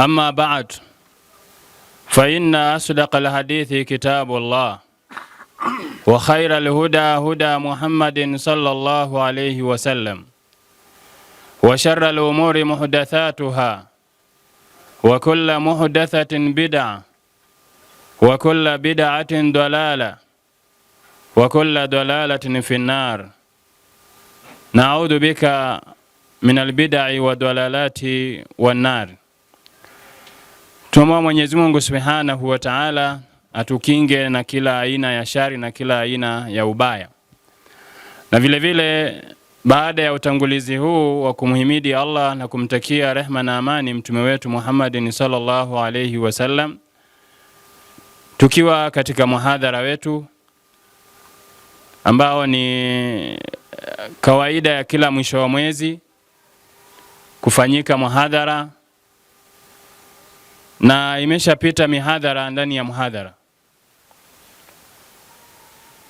أما بعد فإن أصدق الحديث كتاب الله وخير الهدى هدى محمد صلى الله عليه وسلم وشر الأمور محدثاتها وكل محدثة بدعة وكل بدعة ضلالة وكل ضلالة في النار. نعوذ بك من البدع والضلالات والنار. Tuomba Mwenyezi Mungu Subhanahu wa Ta'ala atukinge na kila aina ya shari na kila aina ya ubaya. Na vile vile baada ya utangulizi huu wa kumhimidi Allah na kumtakia rehma na amani mtume wetu Muhammadin sallallahu alayhi wasallam, tukiwa katika muhadhara wetu ambao ni kawaida ya kila mwisho wa mwezi kufanyika muhadhara, na imeshapita mihadhara ndani ya muhadhara.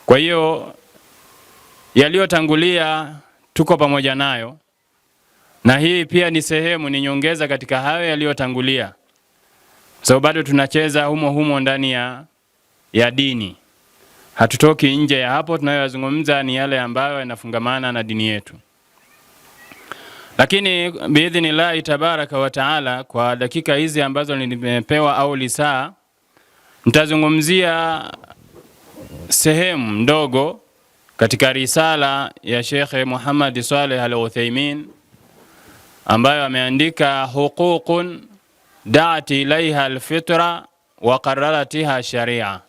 Kwa hiyo yaliyotangulia tuko pamoja nayo, na hii pia ni sehemu, ni nyongeza katika hayo yaliyotangulia, sababu bado tunacheza humo ndani ya dini. Hatutoki nje ya hapo. Tunayozungumza ni yale ambayo yanafungamana na dini yetu. Lakini biidhnillahi tabaraka wa taala, kwa dakika hizi ambazo nimepewa au lisaa, nitazungumzia sehemu ndogo katika risala ya Sheikh Muhammad Saleh Al-Uthaymeen ambayo ameandika huququn da'at ilaiha al-fitra wa qarraratiha sharia,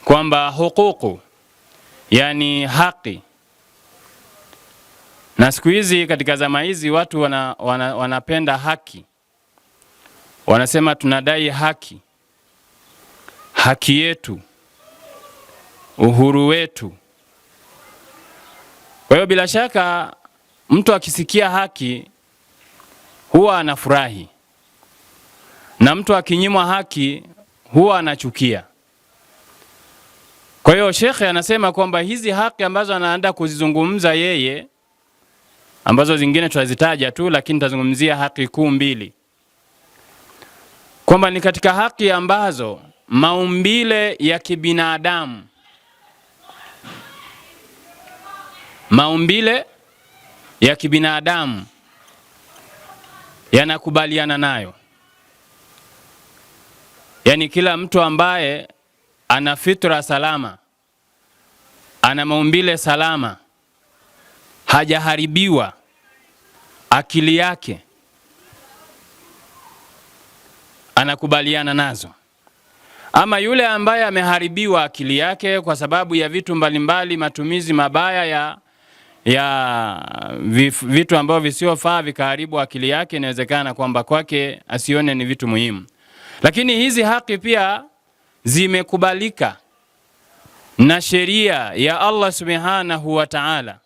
kwamba huququ yani haki. Na siku hizi katika zama hizi watu wanapenda haki. Wanasema tunadai haki, haki yetu, uhuru wetu. Kwa hiyo bila shaka mtu akisikia haki huwa anafurahi, na mtu akinyimwa haki huwa anachukia. Kwa hiyo Sheikh anasema kwamba hizi haki ambazo anaanza kuzizungumza yeye, ambazo zingine tutazitaja tu, lakini tazungumzia haki kuu mbili, kwamba ni katika haki ambazo maumbile ya kibinadamu, maumbile ya kibinadamu yanakubaliana nayo. Yani kila mtu ambaye ana fitra salama, ana maumbile salama, hajaharibiwa akili yake, anakubaliana nazo. Ama yule ambaye ameharibiwa akili yake kwa sababu ya vitu mbalimbali, matumizi mabaya ya vitu ambavyo visiofaa vikaharibu akili yake, inawezekana kwamba kwake asione ni vitu muhimu. Lakini hizi haki pia zimekubalika na sheria ya Allah Subhanahu wa Ta'ala.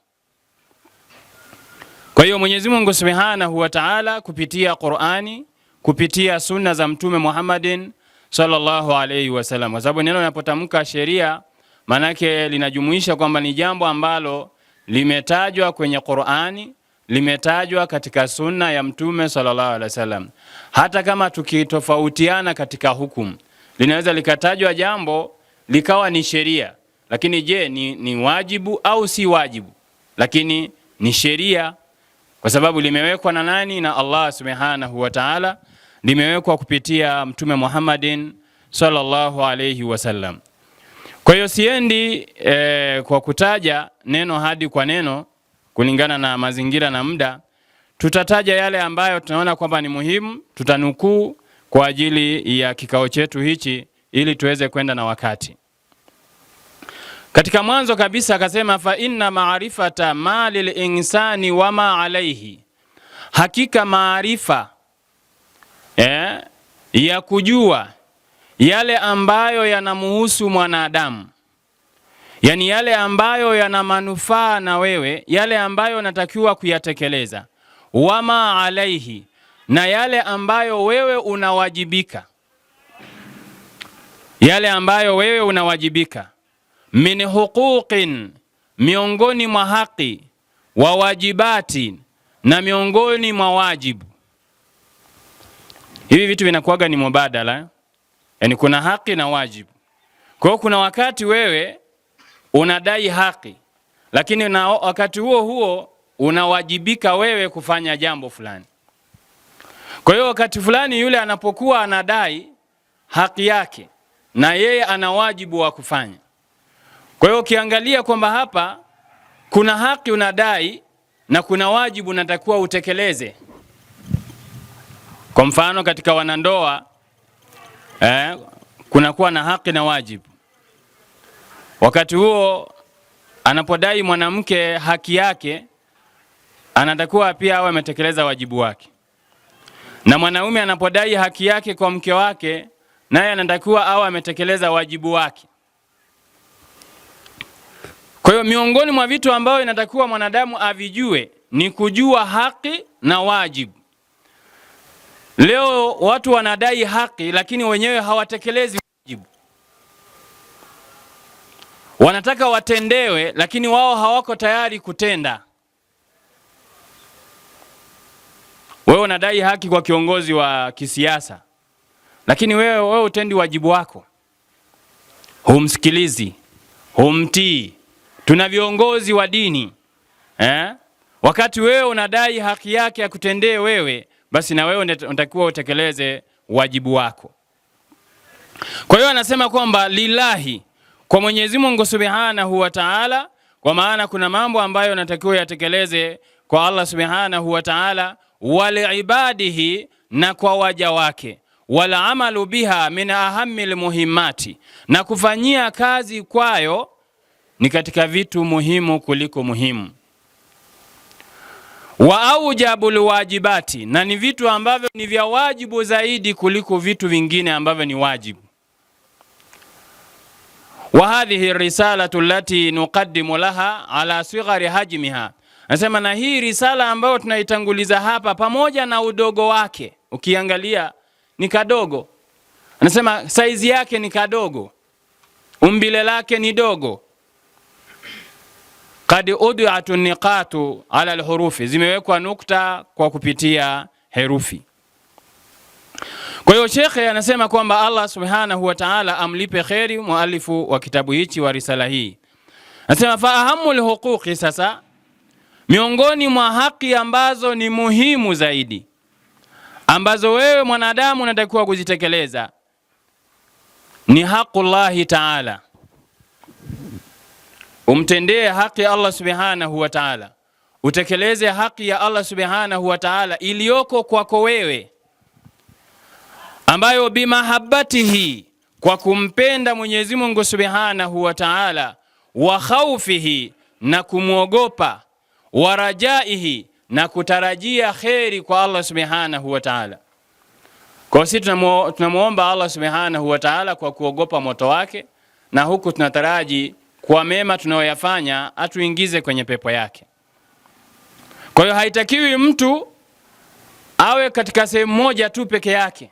Kwa hiyo Mwenyezi Mungu Subhanahu wa Ta'ala kupitia Qur'ani, kupitia sunna za Mtume Muhammadin sallallahu alayhi wasallam, kwa sababu neno linapotamka sheria manake linajumuisha kwamba ni jambo ambalo limetajwa kwenye Qur'ani, limetajwa katika sunna ya Mtume sallallahu alayhi wasallam. Hata kama tukitofautiana katika hukumu, linaweza likatajwa jambo likawa ni sheria, lakini je, ni wajibu au si wajibu? Lakini ni sheria kwa sababu limewekwa na nani? Na Allah Subhanahu wa Ta'ala, limewekwa kupitia Mtume Muhammadin sallallahu alayhi wasallam. Kwa hiyo siendi kwa kutaja neno hadi kwa neno kulingana na mazingira na muda. Tutataja yale ambayo tunaona kwamba ni muhimu, tutanukuu kwa ajili ya kikao chetu hichi ili tuweze kwenda na wakati. Katika mwanzo kabisa akasema fa inna ma'rifata ma lil insani wa ma alayhi, hakika maarifa ya kujua yale ambayo yanamuhusu mwanadamu, yani yale ambayo yana manufaa na wewe, yale ambayo unatakiwa kuyatekeleza, wa ma alayhi, na yale ambayo wewe unawajibika, yale ambayo wewe unawajibika, min huquqin, miongoni mwa haki, wa wajibati, na miongoni mwa wajibu. Hivi vitu vinakuwaga ni mubadala, yani kuna haki na wajibu. Kwa hiyo kuna wakati wewe unadai haki, lakini na wakati huo huo unawajibika wewe kufanya jambo fulani. Kwa hiyo wakati fulani yule anapokuwa anadai haki yake, na yeye ana wajibu wa kufanya. Kwa hiyo ukiangalia kwamba hapa kuna haki unadai na kuna wajibu unatakiwa utekeleze. Kwa mfano katika wanandoa kunakuwa na haki na wajibu. Wakati huo anapodai mwanamke haki yake, anatakiwa pia awe ametekeleza wajibu wake. Na mwanaume anapodai haki yake kwa mke wake, naye anatakiwa awe ametekeleza wajibu wake. Kwa hiyo miongoni mwa vitu ambavyo inatakiwa mwanadamu avijue ni kujua haki na wajibu. Leo watu wanadai haki lakini wenyewe hawatekelezi wajibu. Wanataka watendewe lakini wao hawako tayari kutenda. Wewe unadai haki kwa kiongozi wa kisiasa, lakini wewe utendi wajibu wako. Humsikilizi, humtii. Tuna viongozi wa dini. Wakati wewe unadai haki yake ya kutendee wewe, basi na wewe unatakiwa utekeleze wajibu wako. Kwa hiyo anasema kwamba lillahi, kwa Mwenyezi Mungu Subhanahu wa Ta'ala, kwa maana kuna mambo ambayo unatakiwa yatekeleze kwa Allah Subhanahu wa Ta'ala, wali ibadihi, na kwa waja wake, wala amalu biha min ahammil muhimmati, na kufanyia kazi kwayo ni katika vitu muhimu kuliko muhimu. Wa aujabul wajibati, na ni vitu ambavyo ni vya wajibu zaidi kuliko vitu vingine ambavyo ni wajibu. Wa hadhihi risalatu allati nuqaddimu laha ala sighari hajmiha, anasema na hii risala ambayo tunaitanguliza hapa pamoja na udogo wake, ukiangalia ni kadogo. Anasema saizi yake ni kadogo, umbile lake ni dogo. Qad ud'atu niqatu ala alhurufi, zimewekwa nukta kwa kupitia herufi. Kwa hiyo shekhe anasema kwamba Allah Subhanahu wa Ta'ala amlipe kheri mualifu wa kitabu hichi wa risala hii. Anasema fa ahamul huquqi, sasa miongoni mwa haki ambazo ni muhimu zaidi, ambazo wewe mwanadamu unatakiwa kuzitekeleza, ni haqullahi Ta'ala. Umtendee haki Allah Subhanahu wa Ta'ala, utekeleze haki ya Allah Subhanahu wa Ta'ala iliyoko kwako wewe, ambayo bimahabbatihi, kwa kumpenda Mwenyezi Mungu Subhanahu wa Ta'ala, wa khawfihi, na kumuogopa, wa rajaihi, na kutarajia kheri kwa Allah Subhanahu wa Ta'ala. Kwa sisi tunamuomba Allah Subhanahu wa Ta'ala kwa kuogopa moto wake, na huku tunataraji kwa mema tunayoyafanya atuingize kwenye pepo yake. Kwa hiyo haitakiwi mtu awe katika sehemu moja tu peke yake,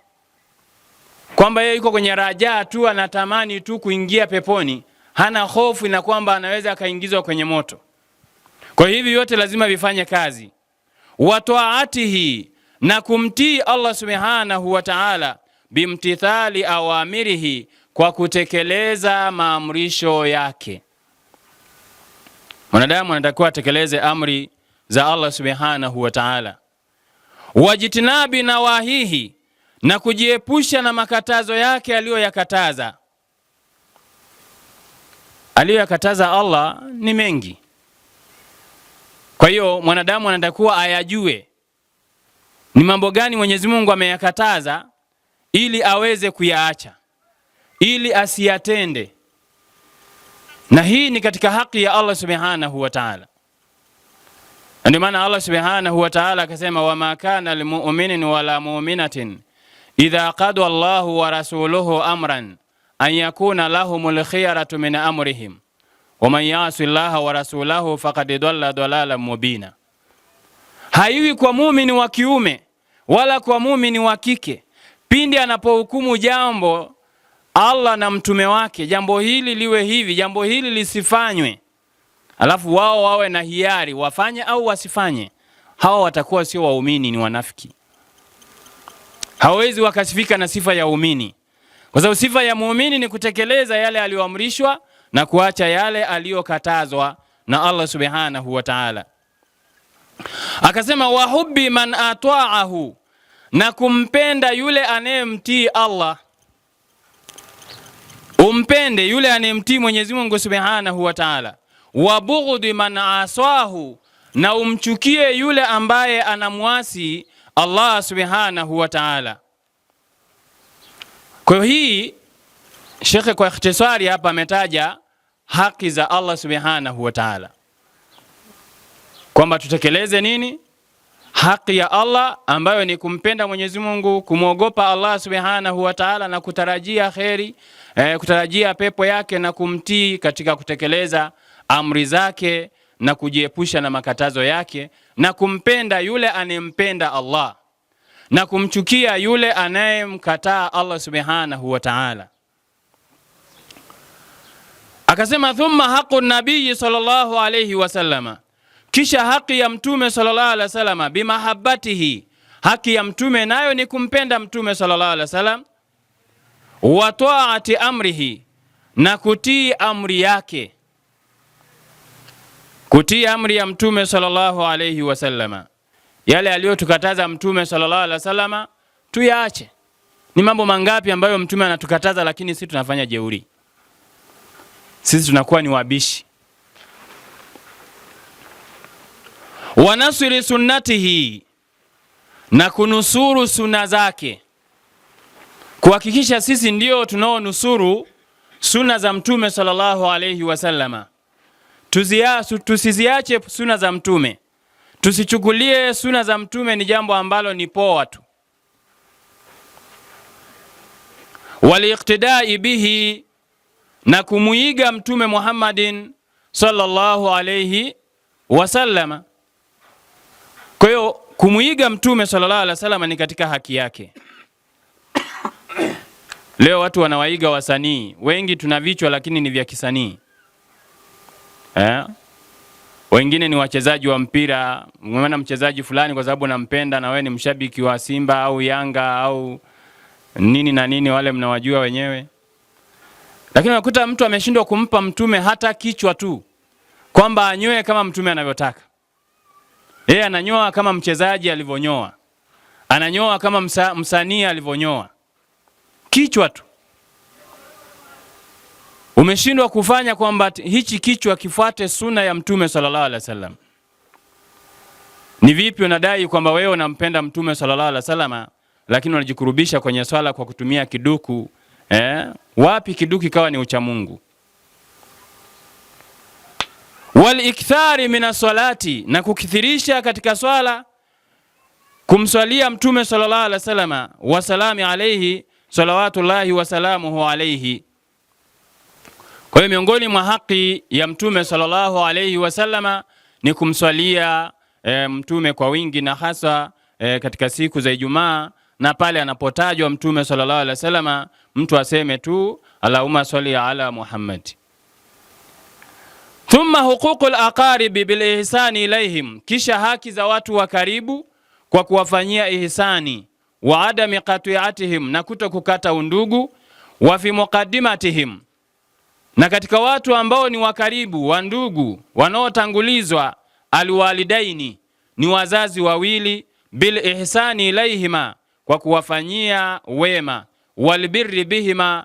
kwamba yeye yuko kwenye rajaa tu, anatamani tu kuingia peponi, hana hofu na kwamba anaweza akaingizwa kwenye moto. Kwa hivi yote lazima vifanye kazi. Wa taatihi, na kumtii Allah Subhanahu wa Ta'ala, bimtithali awamirihi, kwa kutekeleza maamrisho yake. Mwanadamu anatakiwa atekeleze amri za Allah Subhanahu wa Ta'ala. Wajitinabi nawahihi, na kujiepusha na makatazo yake aliyoyakataza. Aliyoyakataza Allah ni mengi. Kwa hiyo mwanadamu anatakiwa ayajue ni mambo gani Mwenyezi Mungu ameyakataza, ili aweze kuyaacha, ili asiyatende. Na hii ni katika haki ya Allah Subhanahu wa Ta'ala. Ndio maana Allah Subhanahu wa Ta'ala akasema, wama kana lilmu'minin wala mu'minatin idha qada Allahu wa rasuluhu amran an yakuna lahumul khiyaratu min amrihim wa man ya'si Allaha wa rasulahu faqad dalla dalalan mubina. Haiwi kwa muumini wa kiume wala kwa muumini wa kike pindi anapohukumu jambo Allah na mtume wake, jambo hili liwe hivi, jambo hili lisifanywe, alafu wao wawe na hiari wafanye au wasifanye, hawa watakuwa sio waumini, ni wanafiki. hawezi wakasifika na sifa ya uumini, kwa sababu sifa ya muumini ni kutekeleza yale aliyoamrishwa na kuacha yale aliyokatazwa na Allah subhanahu wa ta'ala. Akasema wa hubbi man ata'ahu, na kumpenda yule anayemtii Allah. Umpende yule anayemtii Mwenyezi Mungu subhanahu wa ta'ala. Wa bughdi man asahu, na umchukie yule ambaye anamuasi Allah subhanahu wa ta'ala. Kwa hii Sheikh kwa ikhtisari hapa ametaja haki za Allah subhanahu wa ta'ala, kwamba tutekeleze nini? Haki ya Allah ambayo ni kumpenda Mwenyezi Mungu, kumwogopa Allah subhanahu wa ta'ala na kutarajia kheri, kutarajia pepo yake, na kumtii katika kutekeleza amri zake na kujiepusha na makatazo yake, na kumpenda yule anayempenda Allah na kumchukia yule anayemkataa Allah subhanahu wa ta'ala. Akasema thumma haqqu nabii sallallahu alayhi wasallama, kisha haki ya mtume sallallahu alayhi wasallam, bimahabbatihi, haki ya mtume nayo ni kumpenda mtume sallallahu alayhi wasallam, wa ta'ati amrihi, na kutii amri yake. Kutii amri ya mtume sallallahu alayhi wasallam, yale aliyotukataza mtume sallallahu alayhi wasallam tuyaache. Ni mambo mangapi ambayo mtume anatukataza, lakini sisi tunafanya jeuri, sisi tunakuwa ni wabishi. Wa nasri sunnatihi, na kunusuru sunna zake, kuhakikisha sisi ndio tunaonusuru sunna za mtume sallallahu alayhi wasallama. Tusiziache sunna za mtume, tusichukulie sunna za mtume ni jambo ambalo ni poa tu. Waliqtidai bihi, na kumuiga mtume Muhammadin sallallahu alayhi wasallama. Kwa hiyo kumuiga mtume sallallahu alaihi wasallam ni katika haki yake. Leo watu wanawaiga wasanii, wengi tuna vichwa lakini ni vya kisanii. Wengine ni wachezaji wa mpira, umeona mchezaji fulani kwa sababu nampenda na wewe ni mshabiki wa Simba au Yanga au nini na nini, wale mnawajua wenyewe. Lakini unakuta mtu ameshindwa kumpa mtume hata kichwa tu, kwamba anyoe kama mtume anavyotaka. Yeye ananyoa kama mchezaji alivyonyoa, ananyoa kama msanii alivyonyoa, kichwa tu. Umeshindwa kufanya kwamba hichi kichwa kifuate sunna ya mtume sallallahu alaihi wasallam. Ni vipi unadai kwamba wewe unampenda mtume sallallahu alaihi wasallam, lakini unajikurubisha kwenye swala kwa kutumia kiduku? Wapi kiduku ikawa ni ucha Mungu? Wal ikthari minas salati, na kukithirisha katika swala, kumswalia mtume sallallahu alaihi wasallam, wa salami alayhi salawatullahi wa salamuhu alayhi. Kwa hiyo miongoni mwa haki ya mtume sallallahu alayhi wasallam ni kumswalia mtume kwa wingi, na hasa katika siku za Ijumaa, na pale anapotajwa mtume sallallahu alayhi wasallam mtu aseme tu Allahumma salli ala Muhammad. Thumma huququl aqaribi bil ihsani ilayhim, kisha haki za watu wa karibu kwa kuwafanyia ihsani, wa adami qati'atihim, na kutokukata undugu, wa fi muqaddimatihim, na katika watu ambao ni wa karibu wa ndugu wanaotangulizwa, alwalidaini, ni wazazi wawili, bil ihsani ilayhima, kwa kuwafanyia wema, wal birri bihima,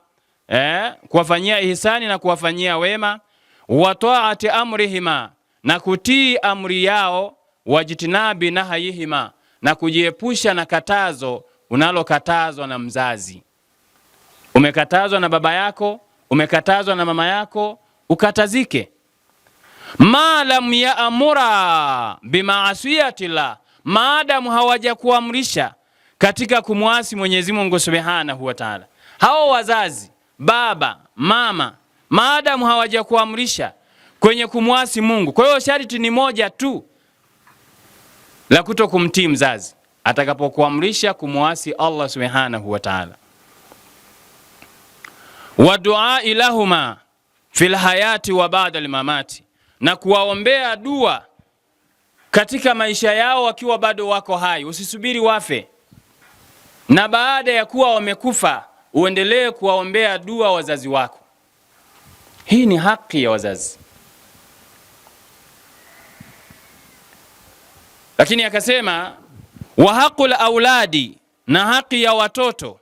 kuwafanyia ihsani na kuwafanyia wema, wa ta'ati amrihima, na kutii amri yao, wajitinabi nahayihima, na kujiepusha na katazo unalokatazwa na mzazi. Umekatazwa na baba yako, umekatazwa na mama yako, ukatazike. Ma lam ya'mura bimaasiyatillah, maadamu hawajakuamrisha katika kumwasi Mwenyezi Mungu Subhanahu wa Ta'ala. Hao wazazi, baba, mama, maadamu hawajakuamrisha kwenye kumwasi Mungu. Kwa hiyo sharti ni moja tu la kutokumtii mzazi, atakapokuamrisha kumwasi Allah Subhanahu wa Ta'ala. Wa du'a ilahuma fil hayati wa ba'da al-mamati, na kuwaombea dua katika maisha yao wakiwa bado wako hai. Usisubiri wafe. na baada ya kuwa wamekufa uendelee kuwaombea dua wazazi wako. Hii ni haki ya wazazi. Lakini akasema wa haqul auladi, na haki ya watoto.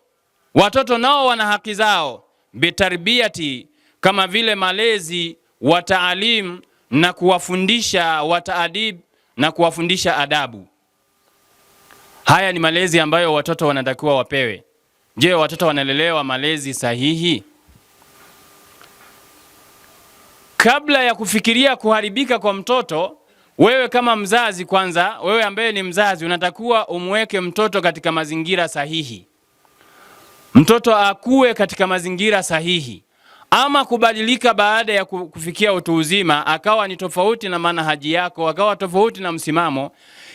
Watoto nao wana haki zao, bitarbiyati, kama vile malezi, wa taalim, na kuwafundisha, wa taadib, na kuwafundisha adabu. Haya ni malezi ambayo watoto wanatakiwa wapewe. Je, watoto wanalelewa malezi sahihi? Kabla ya kufikiria kuharibika kwa mtoto, wewe kama mzazi kwanza, wewe ambaye ni mzazi, unatakiwa umweke mtoto katika mazingira sahihi. Mtoto akue katika mazingira sahihi. Ama kubadilika baada ya kufikia utu uzima, akawa ni tofauti na manhaji yako, akawa tofauti na msimamo,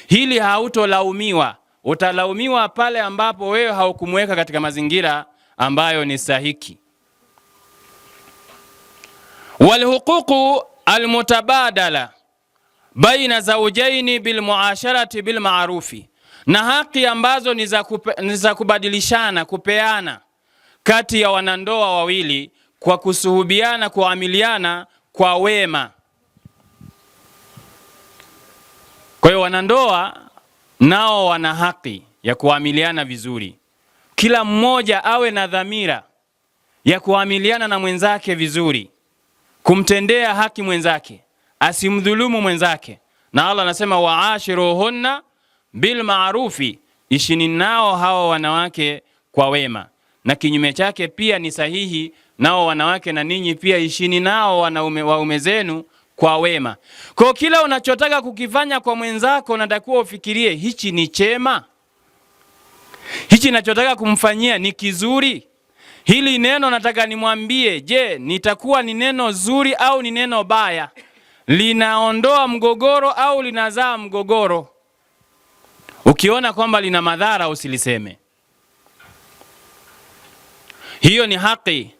hili hautolaumiwa. Utalaumiwa pale ambapo wewe haukumweka katika mazingira ambayo ni sahihi. Wal huququ almutabadala baina zawjaini bil muasharati bil ma'rufi, na haki ambazo ni za kubadilishana, kupeana kati ya wanandoa wawili kwa kusuhubiana, kuamiliana kwa wema. Kwa hiyo wanandoa nao wana haki ya kuamiliana vizuri. Kila mmoja awe na dhamira ya kuamiliana na mwenzake vizuri, kumtendea haki mwenzake, asimdhulumu mwenzake. Na Allah anasema waashiruhunna bil ma'rufi, ishini nao hao wanawake kwa wema. Na kinyume chake pia ni sahihi, nao wanawake na ninyi pia ishini nao waume zenu kwa wema. Kwa kila unachotaka kukifanya kwa mwenzako unatakiwa ufikirie, hichi ni chema? Hichi ninachotaka kumfanyia ni kizuri? Hili neno nataka nimwambie, je, nitakuwa ni neno zuri au ni neno baya? Linaondoa mgogoro au linazaa mgogoro? Ukiona kwamba lina madhara usiliseme. Hiyo ni haki.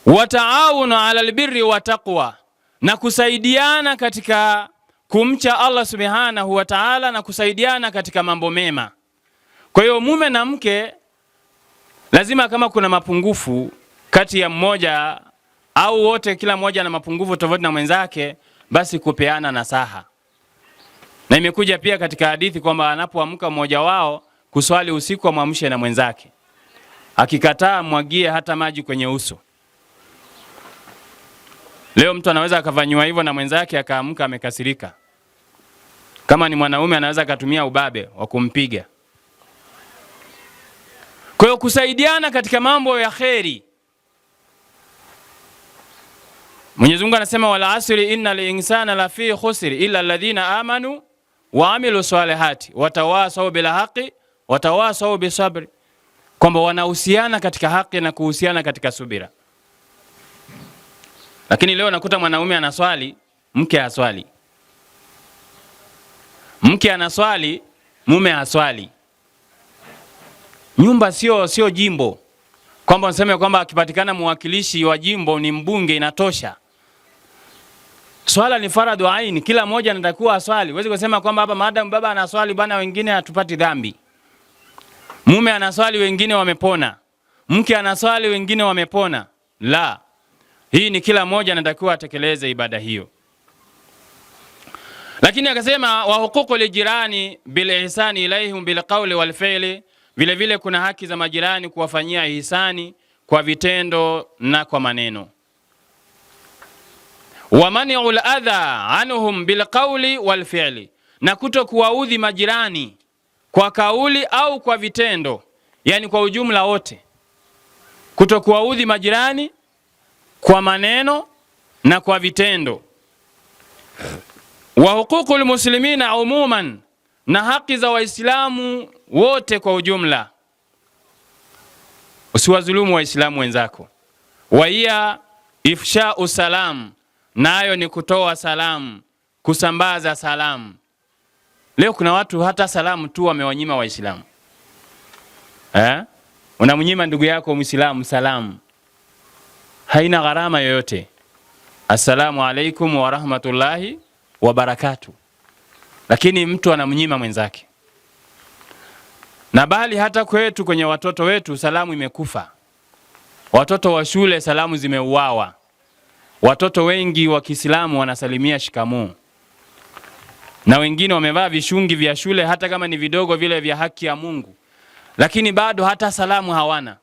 Wa taawunu ala albirri wa taqwa, na kusaidiana katika kumcha Allah subhanahu wa ta'ala, na kusaidiana katika mambo mema. Kwa hiyo mume na mke lazima, kama kuna mapungufu kati ya mmoja au wote, kila mmoja na mapungufu tofauti na mwenzake, basi kupeana nasaha. Na imekuja pia katika hadithi kwamba anapoamka mmoja wao kuswali usiku, amwamshe na mwenzake. Akikataa mwagie hata maji kwenye uso. Leo mtu anaweza akafanywa hivyo na mwenzake akaamka amekasirika. Kama ni mwanaume anaweza akatumia ubabe wa kumpiga. Kwa hiyo kusaidiana katika mambo ya kheri. Mwenyezi Mungu anasema wala asri innal insana lafi khusri illa alladhina amanu wa amilu salihati watawasaw bil haqqi watawasaw bis sabri, kwamba wanahusiana katika haki na kuhusiana katika subira. Lakini leo nakuta mwanaume anaswali, mke haswali. Mke anaswali, mume haswali. Nyumba sio jimbo. Kwamba unasema kwamba akipatikana mwakilishi wa jimbo ni mbunge inatosha. Swala ni faradhu aini, kila mmoja anatakiwa aswali. Huwezi kusema kwamba hapa maadamu baba anaswali bana wengine hatupati dhambi. Mume anaswali wengine wamepona. Mke anaswali wengine wamepona. La. Hii ni kila mmoja anatakiwa atekeleze ibada hiyo. Lakini akasema wa huququ lijirani bil ihsani ilaihim bil qawli wal fi'li, vile vile kuna haki za majirani kuwafanyia ihsani kwa vitendo na kwa maneno. Wa mani'ul adha anhum bil qawli wal fi'li, na kutokuwaudhi majirani kwa kauli au kwa vitendo, yani kwa ujumla wote. Kutokuwaudhi majirani kwa maneno na kwa vitendo. Wa huququl muslimina umuman, na haki za waislamu wote kwa ujumla. Usiwadhulumu waislamu wenzako. Wa hiya ifsha'u salam, nayo ni kutoa salamu, kusambaza salamu. Leo kuna watu hata salamu tu wamewanyima waislamu. Unamnyima ndugu yako muislamu salamu, haina gharama yoyote. Assalamu alaikum wa rahmatullahi wa barakatuh. Lakini mtu anamnyima mwenzake. Na bali hata kwetu kwenye watoto wetu salamu imekufa. Watoto wa shule salamu zimeuawa. Watoto wengi wa Kiislamu wanasalimia shikamoo. Na wengine wamevaa vishungi vya shule hata kama ni vidogo vile vya haki ya Mungu. Lakini bado hata salamu hawana.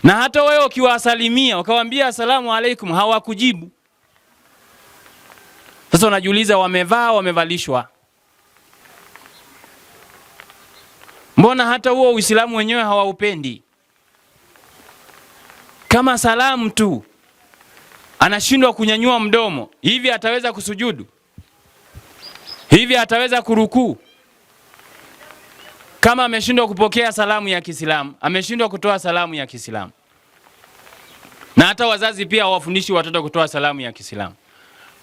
Na hata wewe ukiwasalimia ukawaambia asalamu alaikum hawakujibu. Sasa unajiuliza wamevalishwa. Mbona hata huo Uislamu wenyewe hawaupendi? Kama salamu tu anashindwa kunyanyua mdomo, hivi ataweza kusujudu? Hivi ataweza kurukuu? Kama ameshindwa kupokea salamu ya Kiislamu, ameshindwa kutoa salamu ya Kiislamu. Na hata wazazi pia hawafundishi watoto kutoa salamu ya Kiislamu.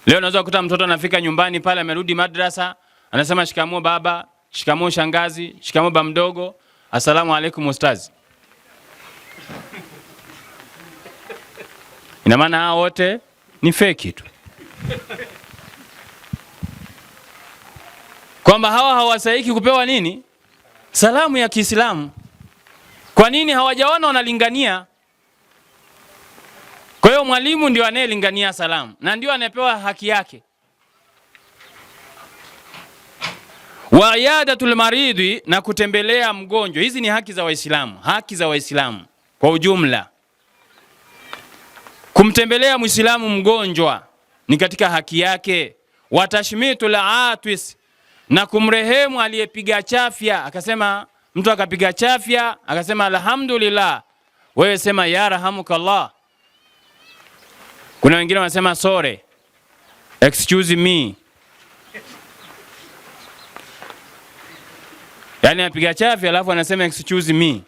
Leo unaweza kukuta mtoto anafika nyumbani pale amerudi madrasa, anasema shikamoo baba, shikamoo shangazi, shikamoo baba mdogo, asalamu alaykum ustazi. Ina maana hao wote ni fake tu. Kwamba hawa hawastahili kupewa nini? Salamu ya Kiislamu. Kwa nini hawajaona wanalingania? Kwa hiyo mwalimu ndio anayelingania salamu na ndio anapewa haki yake. Wa iyadatul maridi, na kutembelea mgonjwa. Hizi ni haki za Waislamu, haki za Waislamu kwa ujumla. Kumtembelea Muislamu mgonjwa ni katika haki yake. Wa tashmitul atwis, na kumrehemu aliyepiga chafya. Akasema mtu akapiga chafya, akasema alhamdulillah, wewe sema ya rahamukallah. Kuna wengine wanasema sorry, excuse me. Yani apiga chafya alafu anasema excuse me.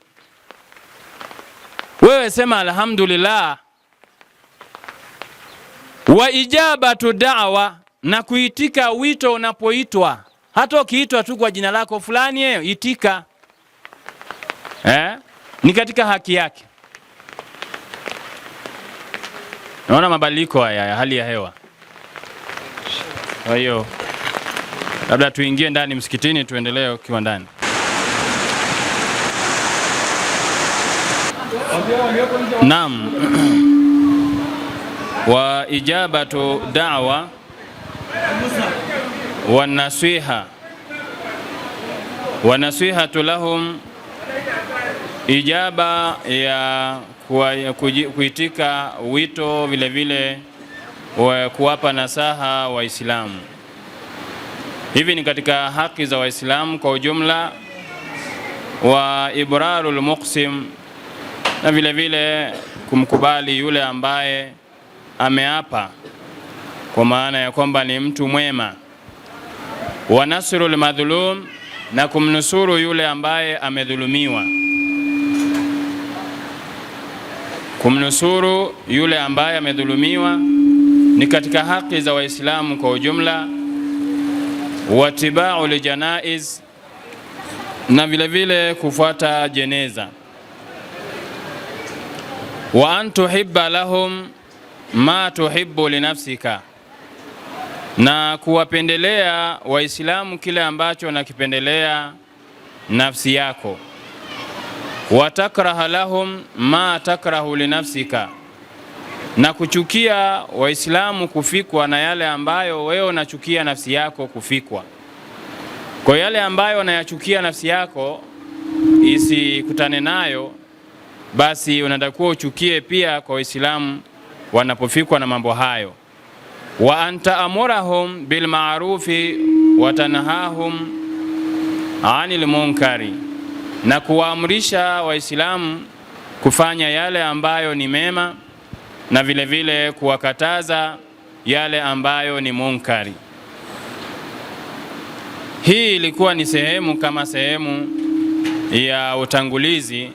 Wewe sema alhamdulillah. Wa ijabatu da'wa, na kuitika wito unapoitwa. Hata ukiitwa tu kwa jina lako fulani, itika. Ni katika haki yake. Naona mabadiliko haya ya hali ya hewa. Kwa hiyo labda tuingie ndani msikitini, tuendelee ukiwa ndani. Naam. Wa ijabatu da'wa wa nasiha. Wa nasihatu lahum, ijaba ya kuitika wito, vile vile kuwapa nasaha Waislamu. Hivi ni katika haki za Waislamu kwa ujumla. Wa ibrarul muqsim, na vile vile kumkubali yule ambaye ameapa kwa maana ya kwamba ni mtu mwema. Wa nasrul madhlum, na kumnusuru yule ambaye amedhulumiwa. Kumnusuru yule ambaye amedhulumiwa ni katika haki za Waislamu kwa ujumla. Watibau lijanaiz, na vile vile kufuata jeneza. Wa antuhibba lahum ma tuhibbu linafsika, na kuwapendelea Waislamu kile ambacho nakipendelea nafsi yako. Wa takraha lahum ma takrahu linafsika, na kuchukia Waislamu kufikwa na yale ambayo wewe unachukia nafsi yako kufikwa. Kwa yale ambayo unayachukia nafsi yako isikutane nayo, basi unatakiwa uchukie pia kwa Waislamu wanapofikwa na mambo hayo. Wa anta amurahum bil ma'rufi wa tanahahum anil munkari, na kuwaamrisha Waislamu kufanya yale ambayo ni mema na vile vile kuwakataza yale ambayo ni munkari. Hii ilikuwa ni sehemu kama sehemu ya utangulizi.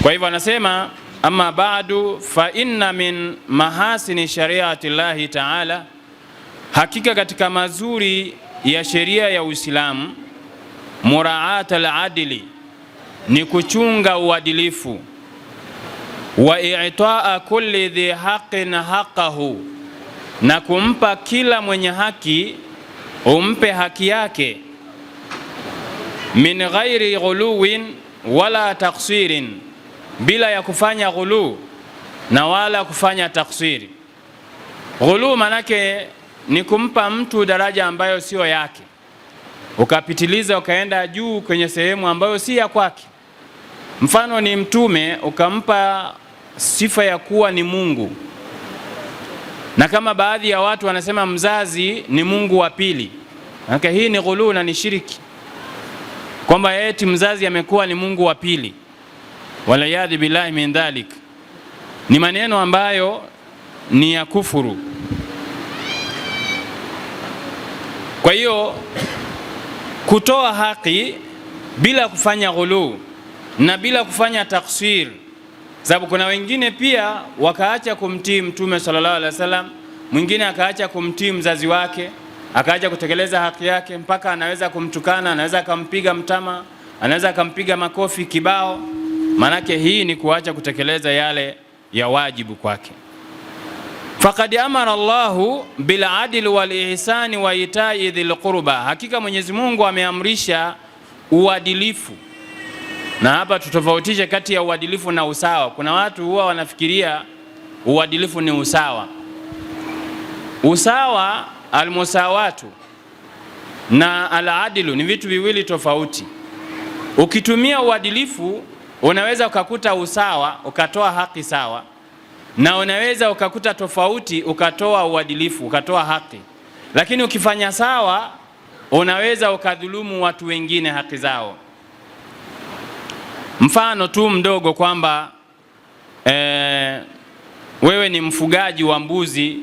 Kwa hivyo anasema amma ba'du fa inna min mahasini shariati llahi ta'ala, hakika katika mazuri ya sheria ya Uislamu, muraat al-adli, ni kuchunga uadilifu. Wa i'taa kulli dhi haqqin haqqahu, na kumpa kila mwenye haki umpe haki yake. min ghairi ghuluwin wala taksirin, bila ya kufanya ghulu na wala kufanya taksiri. Ghulu manake ni kumpa mtu daraja ambayo sio yake, ukapitiliza ukaenda juu kwenye sehemu ambayo si ya kwake. Mfano ni mtume ukampa sifa ya kuwa ni Mungu, na kama baadhi ya watu wanasema mzazi ni Mungu wa pili, manake hii ni ghulu na ni shiriki, kwamba eti mzazi amekuwa ni Mungu wa pili. Walayadhi billahi min dhalik, ni maneno ambayo ni ya kufuru. Kwa hiyo kutoa haki bila kufanya ghulu na bila kufanya taksir, sababu kuna wengine pia wakaacha kumtii Mtume sallallahu alaihi wasallam, mwingine akaacha kumtii mzazi wake, akaacha kutekeleza haki yake, mpaka anaweza kumtukana, anaweza akampiga mtama, anaweza akampiga makofi kibao. Manake hii ni kuacha kutekeleza yale ya wajibu kwake. Faqad amara Allahu bil adl wal ihsani wa itai dhil qurba, hakika Mwenyezi Mungu ameamrisha uadilifu. Na hapa tutofautishe kati ya uadilifu na usawa. Kuna watu huwa wanafikiria uadilifu ni usawa. Usawa, almusawatu, na al-adlu ni vitu viwili tofauti. Ukitumia uadilifu unaweza ukakuta usawa ukatoa haki sawa, na unaweza ukakuta tofauti ukatoa uadilifu ukatoa haki. Lakini ukifanya sawa unaweza ukadhulumu watu wengine haki zao. Mfano tu mdogo kwamba wewe ni mfugaji wa mbuzi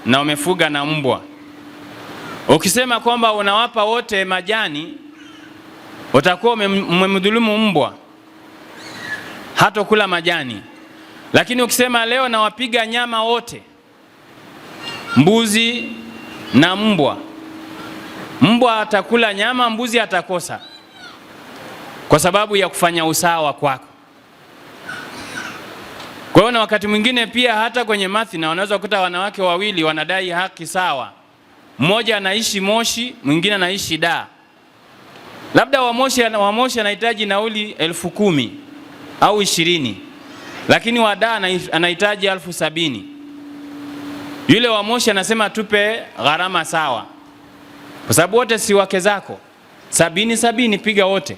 na umefuga na mbwa. Ukisema kwamba unawapa wote majani, utakuwa umemdhulumu mbwa, hata kula majani. Lakini ukisema leo nawapiga nyama wote, mbuzi na mbwa, mbwa atakula nyama, mbuzi atakosa, kwa sababu ya kufanya usawa kwako. Kwa hiyo na wakati mwingine pia hata kwenye mathina unaweza kukuta wanawake wawili wanadai haki sawa. Mmoja anaishi Moshi, mwingine anaishi Dar. Labda wa Moshi anahitaji nauli 10,000 au 20, lakini wa Dar anahitaji 70,000. Yule wa Moshi anasema tupe gharama sawa, kwa sababu wote si wake zako. 70 piga wote.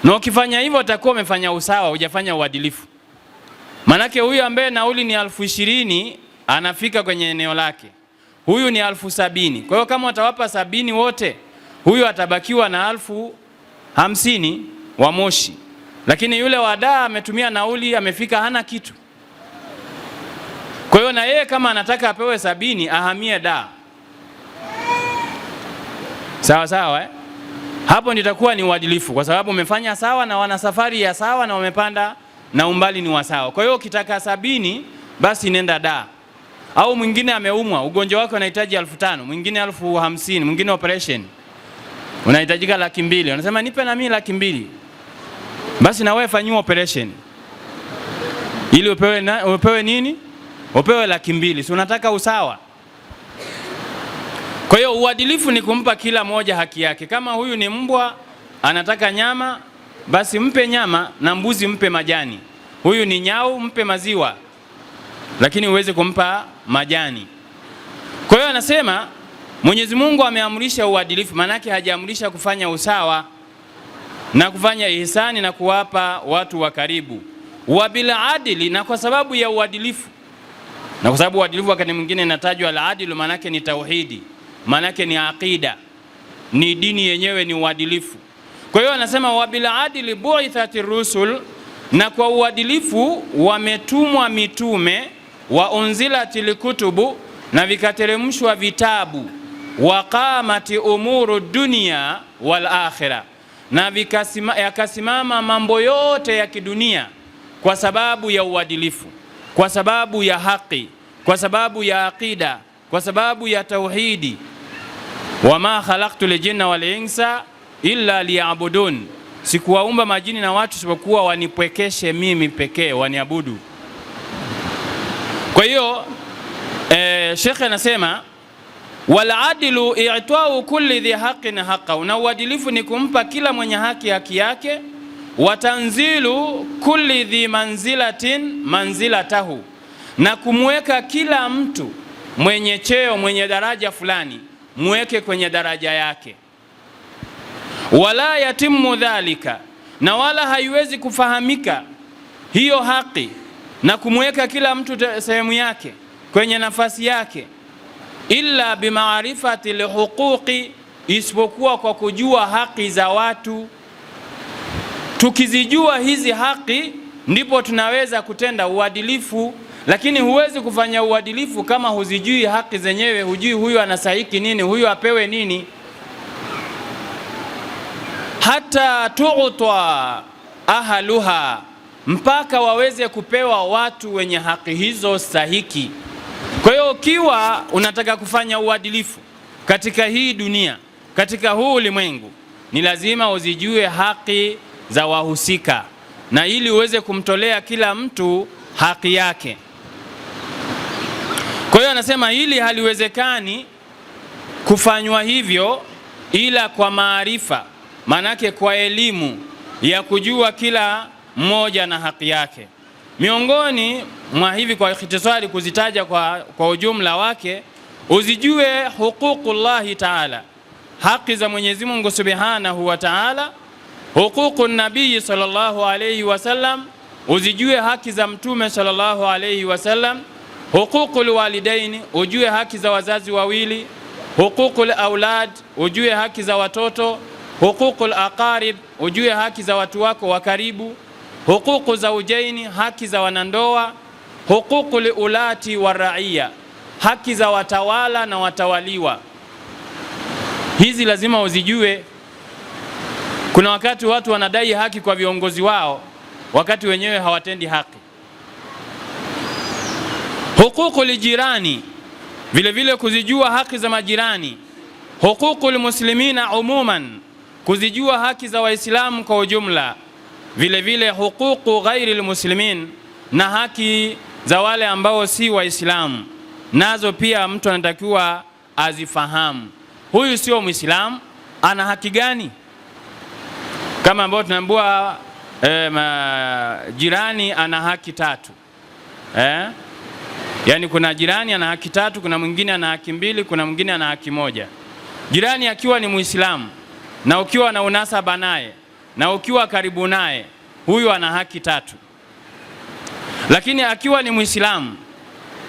Na ukifanya hivyo utakuwa umefanya usawa, hujafanya uadilifu. Manake huyu ambaye nauli ni 20,000 anafika kwenye eneo lake, huyu ni 70,000. Kwa hiyo kama watawapa 70 wote, huyu atabakiwa na 50,000 wa Moshi, lakini yule wa Dar ametumia nauli, amefika hana kitu. Kwa hiyo na yeye kama anataka apewe 70 ahamie Dar. Sawa sawa, Hapo nitakuwa ni uadilifu, kwa sababu umefanya sawa na wana safari ya sawa na wamepanda na umbali ni wa sawa. Kwa hiyo ukitaka 70 basi nenda Dar. Au mwingine ameumwa, ugonjwa wake unahitaji 5,000, mwingine 50,000, mwingine operation unahitajika 200,000. Unasema nipe na mimi 200,000. Basi na wewe fanyua operation ili upewe nini? Upewe 200,000. Si unataka usawa? Kwa hiyo uadilifu ni kumpa kila moja haki yake. Kama huyu ni mbwa anataka nyama, basi mpe nyama, na mbuzi mpe majani. Huyu ni nyau, mpe maziwa, lakini uweze kumpa majani. Kwa hiyo anasema Mwenyezi Mungu ameamrisha uadilifu, manake hajaamrisha kufanya usawa na kufanya ihsani na kuwapa watu wa karibu. Wa bila adili, na kwa sababu ya uadilifu. Na kwa sababu uadilifu wakati mwingine inatajwa al-adilu, manake ni tauhidi, manake ni aqida, ni dini yenyewe, ni uadilifu. Kwa hiyo anasema wa bila adili bu'ithati rusul, na kwa uadilifu wametumwa mitume, wa unzilatil kutubu, na vikateremshwa vitabu, wa qamati umuru dunia wal akhirah, na yakasimama mambo yote ya kidunia kwa sababu ya uadilifu, kwa sababu ya haki, kwa sababu ya aqida, kwa sababu ya tauhidi. Wama khalaqtul jinna wal insa illa liya'budun, sikuwaumba majini na watu isipokuwa wanipwekeshe mimi pekee, waniabudu. Kwa hiyo Sheikh anasema Wal adlu i'ta'u kulli dhi haqqin haqqahu, na uadilifu ni kumpa kila mwenye haki haki yake. Wa tanzilu kulli dhi manzilatin manzilatahu, na kumweka kila mtu mwenye cheo mwenye daraja fulani muweke kwenye daraja yake. Wala yatimu dhalika, na wala haiwezi kufahamika hiyo haki na kumweka kila mtu sehemu yake kwenye nafasi yake, illa bimaarifati lihuquqi, isipokuwa kwa kujua haki za watu. Tukizijua hizi haki ndipo tunaweza kutenda uadilifu, lakini huwezi kufanya uadilifu kama huzijui haki zenyewe, hujui huyu anastahili nini, huyu apewe nini. Hata tu'ta ahluha, mpaka waweze kupewa watu wenye haki hizo stahiki. Kwa hiyo ukiwa unataka kufanya uadilifu katika hii dunia, katika huu ulimwengu, ni lazima uzijue haki za wahusika, na ili uweze kumtolea kila mtu haki yake. Kwa hiyo anasema hili haliwezekani kufanywa hivyo ila kwa maarifa, manake kwa elimu ya kujua kila mmoja na haki yake. Miongoni mwa hivi kwa ikhtisari kuzitaja kwa ujumla wake, uzijue huququllahi ta'ala, haki za Mwenyezi Mungu Subhanahu wa Ta'ala. Huququn nabii sallallahu alayhi wasallam, uzijue haki za mtume sallallahu alayhi wasallam. Huququl walidaini, ujue haki za wazazi wawili. Huququl aulad, ujue haki za watoto. Huququl aqarib, ujue haki za watu wako wa karibu. Huququ zawjaini, haki za wanandoa. Huququl ulati wa raia, haki za watawala na watawaliwa. Hizi lazima uzijue. Kuna wakati watu wanadai haki kwa viongozi wao wakati wenyewe hawatendi haki. Huququl jirani, vile vile kuzijua haki za majirani. Huququl muslimina umuman, kuzijua haki za waislamu kwa ujumla. Vile vile huququ ghairil muslimin, na haki za wale ambao si waislamu, nazo pia mtu anatakiwa azifahamu. Huyu sio muislamu, ana haki gani? Kama ambao tunaambiwa jirani ana haki tatu. Yani kuna jirani ana haki tatu, kuna mwingine ana haki mbili, kuna mwingine ana haki moja. Jirani akiwa ni muislamu na ukiwa na unasaba naye na ukiwa karibu naye, huyu ana haki tatu. Lakini akiwa ni muislamu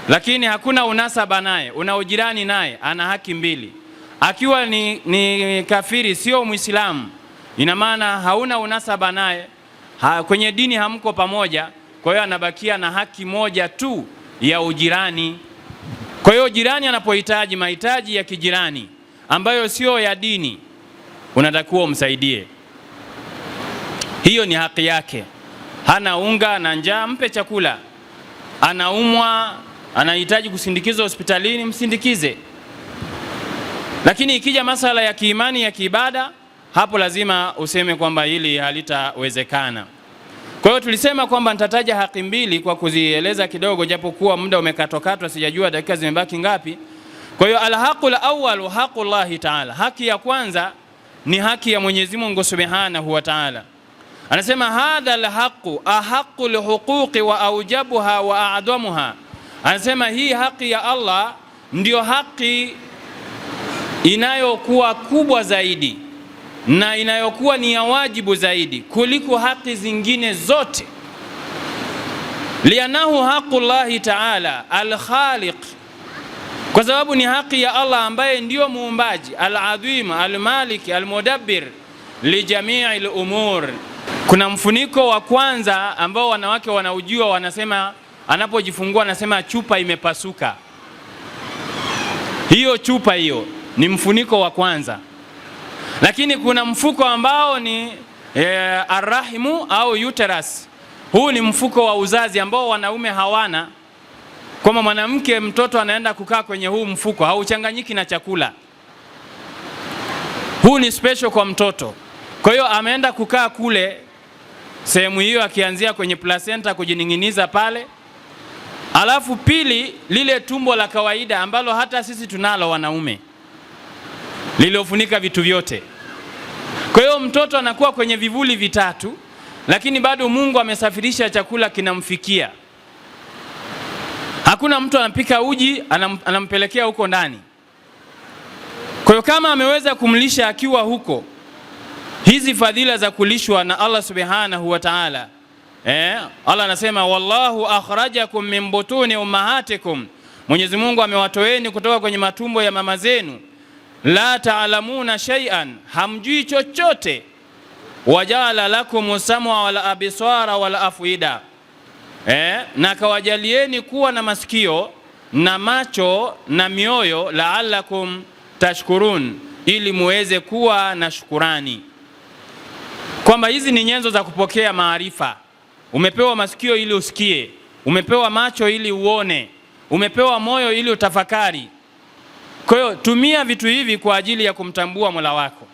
lakini hakuna unasaba naye, una ujirani naye, ana haki mbili. Akiwa ni kafiri, sio muislamu, ina maana hauna unasaba naye, kwenye dini hamko pamoja, kwa hiyo anabakia na haki moja tu ya ujirani. Kwa hiyo jirani anapohitaji mahitaji ya kijirani ambayo sio ya dini, unatakiwa umsaidie. Hiyo ni haki yake. Hana unga na njaa, mpe chakula. Anaumwa, anahitaji kusindikizwa hospitalini, msindikize. Lakini ikija masala ya kiimani ya kiibada, hapo lazima useme kwamba hili halitawezekana. Kwa hiyo tulisema kwamba nitataja haki mbili kwa kuzieleza kidogo, japokuwa muda umekatokatwa, sijajua dakika zimebaki ngapi. Kwa hiyo alhaqul awwal haqqullahi ta'ala, haki ya kwanza ni haki ya Mwenyezi Mungu Subhanahu wa Ta'ala. Anasema hadha alhaqu ahaqqul huquqi wa aujabuha wa a'damuha. Anasema hii haki ya Allah ndio haki inayokuwa kubwa zaidi na inayokuwa ni ya wajibu zaidi kuliko haki zingine zote. Lianahu haqqullahi ta'ala al-khaliq, kwa sababu ni haki ya Allah ambaye ndio muumbaji, al-adhim, al-malik, al-mudabbir li jami'il umur. Kuna mfuniko wa kwanza ambao wanawake wanaujua, wanasema anapojifungua anasema chupa imepasuka. Hiyo chupa hiyo ni mfuniko wa kwanza. Lakini kuna mfuko ambao ni arrahimu au uterus. Huu ni mfuko wa uzazi ambao wanaume hawana. Kama mwanamke, mtoto anaenda kukaa kwenye huu mfuko, hauchanganyiki na chakula. Huu ni special kwa mtoto. Kwa hiyo ameenda kukaa kule sehemu hiyo, akianzia kwenye placenta kujininginiza pale. Alafu pili, lile tumbo la kawaida ambalo hata sisi tunalo wanaume. lililofunika vitu vyote. Kwa hiyo mtoto anakuwa kwenye vivuli vitatu, lakini bado Mungu amesafirisha chakula kinamfikia. Hakuna mtu anapika uji anampelekea huko ndani. Kwa hiyo kama ameweza kumlisha akiwa huko, hizi fadhila za kulishwa na Allah subhanahu wa ta'ala, Allah anasema wallahu akhrajakum min butuni ummahatikum, Mwenyezi Mungu amewatoeni kutoka kwenye matumbo ya mama zenu, la ta'lamuna shay'an, hamjui chochote, wajala lakum sam'a wal absara wal afida, na kawajalieni kuwa na masikio na macho na mioyo, la'allakum tashkurun, ili muweze kuwa na shukurani. Kwamba hizi ni nyenzo za kupokea maarifa. Umepewa masikio ili usikie, umepewa macho ili uone, umepewa moyo ili utafakari. Kwa hiyo tumia vitu hivi kwa ajili ya kumtambua Mola wako.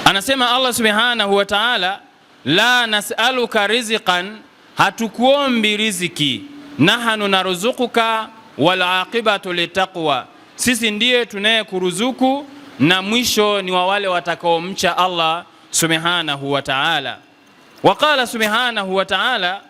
Anasema Allah subhanahu wa ta'ala, la nas'aluka rizqan, hatukuombi riziki, nahnu narzuquka wal aqibatu litaqwa, sisi ndiye tunayekuruzuku na mwisho ni wa wale watakaomcha Allah subhanahu wa ta'ala. Waqala subhanahu wa ta'ala,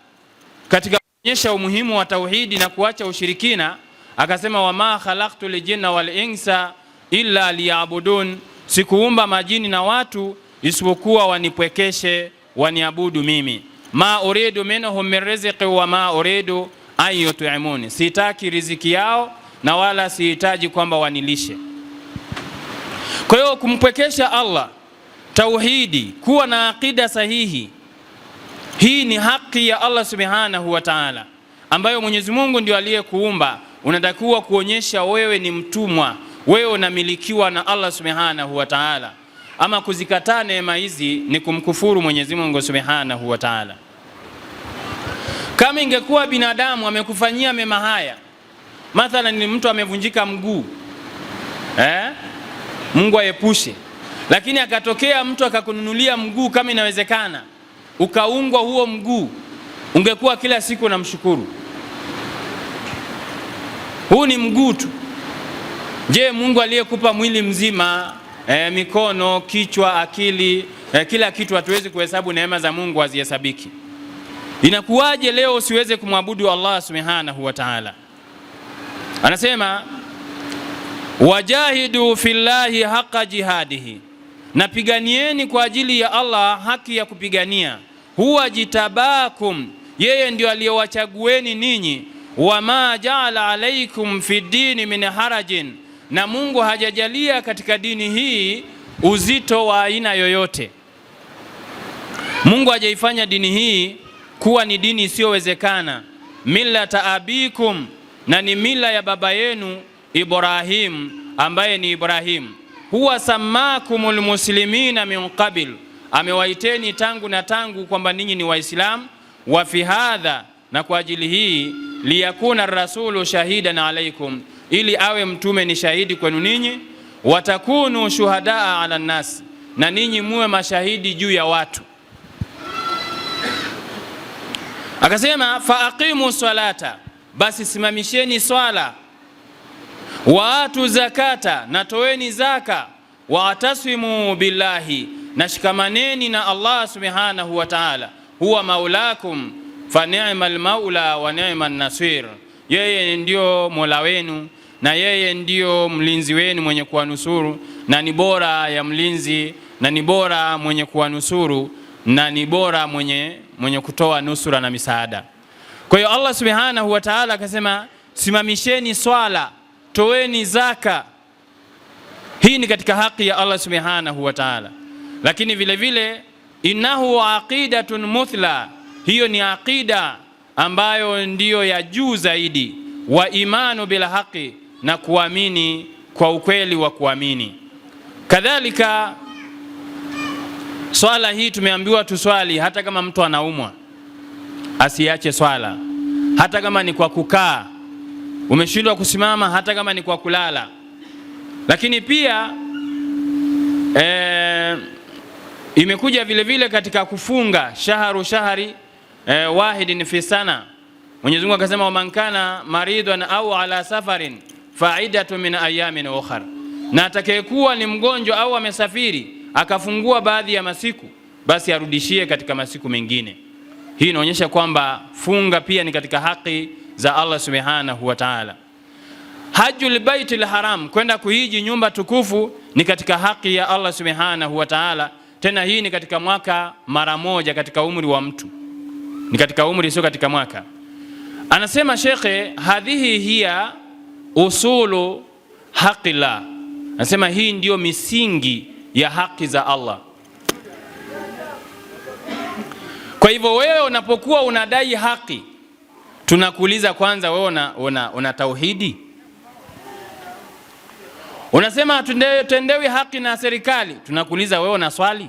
katika kuonyesha umuhimu wa tauhidi na kuacha ushirikina, akasema wama khalaqtul jinna wal insa illa liya'budun, sikuumba majini na watu isipokuwa wanipwekeshe, waniabudu mimi. Ma uridu minhum min rizqi wa ma uridu an yut'imuni, sitaki riziki yao na wala sihitaji kwamba wanilishe. Kwa hiyo kumpwekesha Allah, tauhidi, kuwa na akida sahihi, hii ni haki ya Allah subhanahu wa ta'ala, ambayo Mwenyezi Mungu ndio aliyekuumba. Unatakiwa kuonyesha wewe ni mtumwa, wewe unamilikiwa na Allah subhanahu wa ta'ala. Ama kuzikataa neema hizi ni kumkufuru Mwenyezi Mungu subhanahu wa ta'ala. Kama ingekuwa binadamu amekufanyia mema haya, mathalan ni mtu amevunjika mguu, Mungu aepushe, lakini akatokea mtu akakununulia mguu, kama inawezekana ukaungwa huo mguu, ungekuwa kila siku namshukuru. Huu ni mguu tu. Je, Mungu aliyekupa mwili mzima, mikono, kichwa, akili, kila kitu, hatuwezi kuhesabu neema za Mungu, hazihesabiki. Inakuwaje leo usiweze kumwabudu Allah subhanahu wa ta'ala? Anasema wajahidu fillahi haqqa jihadihi, napiganieni kwa ajili ya Allah haki ya kupigania. Huwa jitabakum, yeye ndio aliyowachagueni ninyi. Wama ja'ala alaikum fi dini min harajin, na Mungu hajajalia katika dini hii uzito wa aina yoyote. Mungu hajaifanya dini hii kuwa ni dini isiyowezekana. Millata abikum, na ni mila ya baba yenu Ibrahim, ambaye ni Ibrahim. Huwa samakumul muslimina min qabil, amewaiteni tangu na tangu kwamba ninyi ni Waislamu. Wa fi hadha, na kwa ajili hii, liyakuna rasulu shahidan alaikum, ili awe mtume ni shahidi kwenu ninyi. Watakunu shuhadaa ala nas, na ninyi muwe mashahidi juu ya watu. Akasema faaqimu salata, basi simamisheni swala. Waatu zakata, na toeni zaka. Waatasimu billahi, na shikamaneni na Allah subhanahu wa ta'ala. Huwa maulakum fa ni'mal maula wa ni'man nasir, yeye ndio mola wenu na yeye ndio mlinzi wenu mwenye kuwanusuru, na ni bora ya mlinzi, na ni bora mwenye kuwanusuru, na ni bora mwenye kutoa nusura na misaada. Kwa hiyo Allah subhanahu wa ta'ala akasema simamisheni swala, toeni zaka. Hii ni katika haki ya Allah subhanahu wa ta'ala. Lakini vile vile innahu aqidatun muthla, hiyo ni aqida ambayo ndiyo ya juu zaidi. Wa imanu bil haqi, na kuamini kwa ukweli wa kuamini. Kadhalika swala hii tumeambiwa tuswali hata kama mtu anaumwa, asiache swala. Hata kama ni kwa kukaa, umeshindwa kusimama, hata kama ni kwa kulala. Lakini pia imekuja vile vile katika kufunga shahri wahidin fi sana. Mwenyezi Mungu akasema man kana maridan au ala safarin fa'idatu min ayamin ukhra, na atakayekuwa ni mgonjwa au amesafiri akafungua baadhi ya masiku, basi arudishie katika masiku mengine. Hii inaonyesha kwamba funga pia ni katika haki za Allah subhanahu wa ta'ala. Hajjul baitil haram, kwenda kuhiji nyumba tukufu, ni katika haki ya Allah subhanahu wa ta'ala. Tena hii ni katika mwaka mara moja katika umri wa mtu, ni katika umri, sio katika mwaka. Anasema shekhe, hadhihi hiya usulu haqillah, anasema hii ndiyo misingi ya haki za Allah. Kwa hivyo wewe unapokuwa unadai haki, tunakuuliza kwanza, wewe una tauhidi? Unasema tutendewi haki na serikali, tunakuuliza wewe una swali?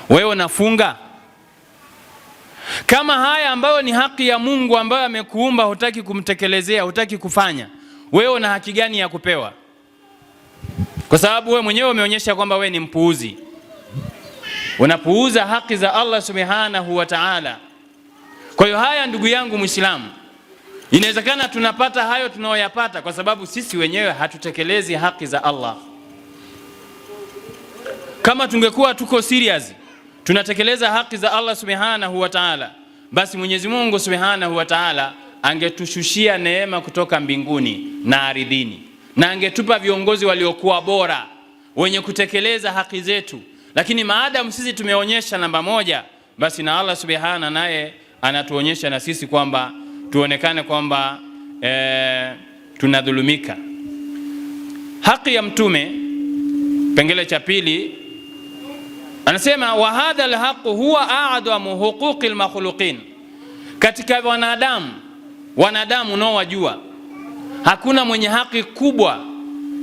Wewe unafunga? Kama haya ambayo ni haki ya Mungu ambayo amekuumba hutaki kumtekelezea, hutaki kufanya, wewe una haki gani ya kupewa? Kwa sababu wewe mwenyewe umeonyesha kwamba wewe ni mpuuzi, unapuuza haki za Allah subhanahu wa ta'ala. Kwa hiyo haya, ndugu yangu Muislamu, inawezekana tunapata hayo tunayoyapata kwa sababu sisi wenyewe hatutekelezi haki za Allah. Kama tungekuwa tuko serious, tunatekeleza haki za Allah subhanahu wa ta'ala, basi Mwenyezi Mungu subhanahu wa ta'ala angetushushia neema kutoka mbinguni na ardhini, na angetupa viongozi waliokuwa bora wenye kutekeleza haki zetu. Lakini maadamu sisi tumeonyesha namba moja, basi na Allah subhanahu naye anatuonyesha na sisi kwamba tuonekane kwamba tunadhulumika. Haki ya mtume, pengele cha pili, anasema wa hadha alhaqu huwa a'dhamu huquqil makhluqin. Katika wanadamu nao wajua, hakuna mwenye haki kubwa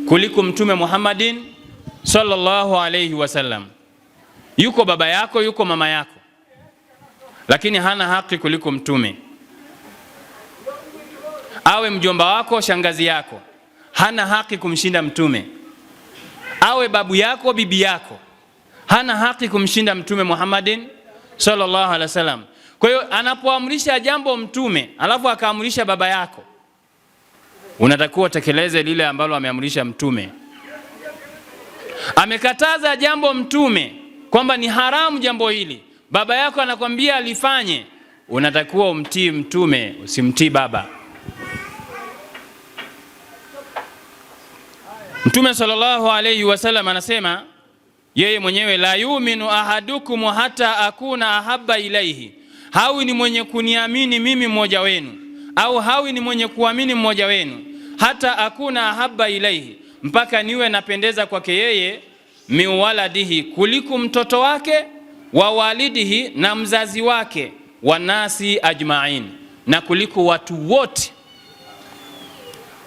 kuliko mtume Muhammadin sallallahu alayhi wasallam. Yuko baba yako, yuko mama yako, lakini hana haki kuliko mtume. Awe mjomba wako, shangazi yako, hana haki kumshinda mtume. Awe babu yako, bibi yako, hana haki kumshinda mtume Muhammadin sallallahu alaihi wasallam. Kwa hiyo anapoamrisha jambo mtume alafu akaamrisha baba yako, unatakiwa tekeleze lile ambalo ameamrisha mtume. Amekataza jambo mtume kwamba ni haramu jambo hili, baba yako anakwambia alifanye, unatakiwa umtii mtume, usimtii baba. Mtume sallallahu alayhi wasallam anasema yeye mwenyewe, la yuminu ahadukum hata akuna ahabba ilaihi, hawi ni mwenye kuniamini mimi mmoja wenu, au hawi ni mwenye kuamini mmoja wenu, hata akuna ahabba ilaihi, mpaka niwe napendeza kwake yeye, miwaladihi, kuliko mtoto wake, wa walidihi, na mzazi wake, wa nasi ajma'in, na kuliko watu wote.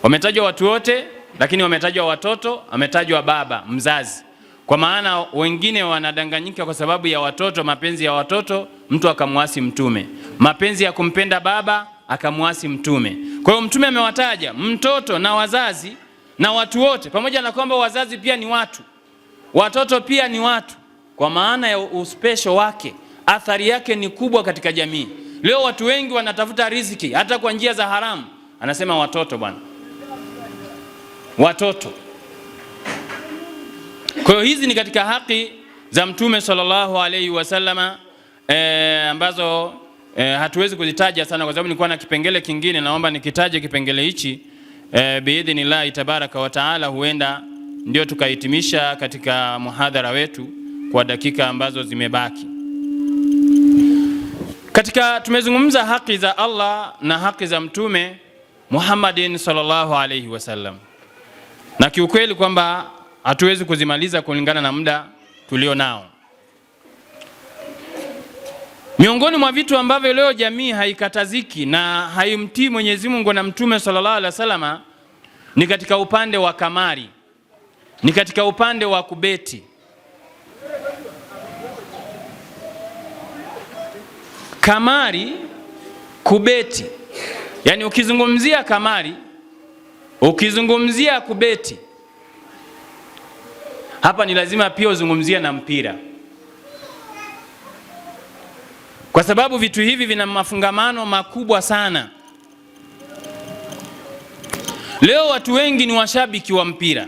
Wametajwa watu wote, lakini wametajwa watoto, ametajwa baba, mzazi. Kwa maana wengine wanadanganyika kwa sababu ya watoto, mapenzi ya watoto, mtu akamwasi mtume. Mapenzi ya kumpenda baba akamwasi mtume. Kwa hiyo mtume amewataja mtoto na wazazi na watu wote, pamoja na kwamba wazazi pia ni watu, watoto pia ni watu, kwa maana ya uspesho wake, athari yake ni kubwa katika jamii. Leo watu wengi wanatafuta riziki hata kwa njia za haramu, anasema watoto bwana, watoto. Kwa hiyo hizi ni katika haki za mtume sallallahu alayhi wasallama, ambazo hatuwezi kuzitaja sana kwa sababu nilikuwa na kipengele kingine. Naomba nikitaje kipengele hichi biidhnillah tabaraka wa taala, huenda ndio tukahitimisha katika muhadhara wetu kwa dakika ambazo zimebaki. Katika tumezungumza haki za Allah na haki za mtume Muhammadin sallallahu alayhi wasallam, na kiukweli kwamba hatuwezi kuzimaliza kulingana na muda tulio nao. Miongoni mwa vitu ambavyo leo jamii haikataziki na haimtii Mwenyezi Mungu na mtume sallallahu alaihi wasallam ni katika upande wa kamari, ni katika upande wa kubeti. Kamari, kubeti. Yani ukizungumzia kamari, ukizungumzia kubeti, hapa ni lazima pia uzungumzia na mpira, kwa sababu vitu hivi vina mafungamano makubwa sana. Leo watu wengi ni washabiki wa mpira,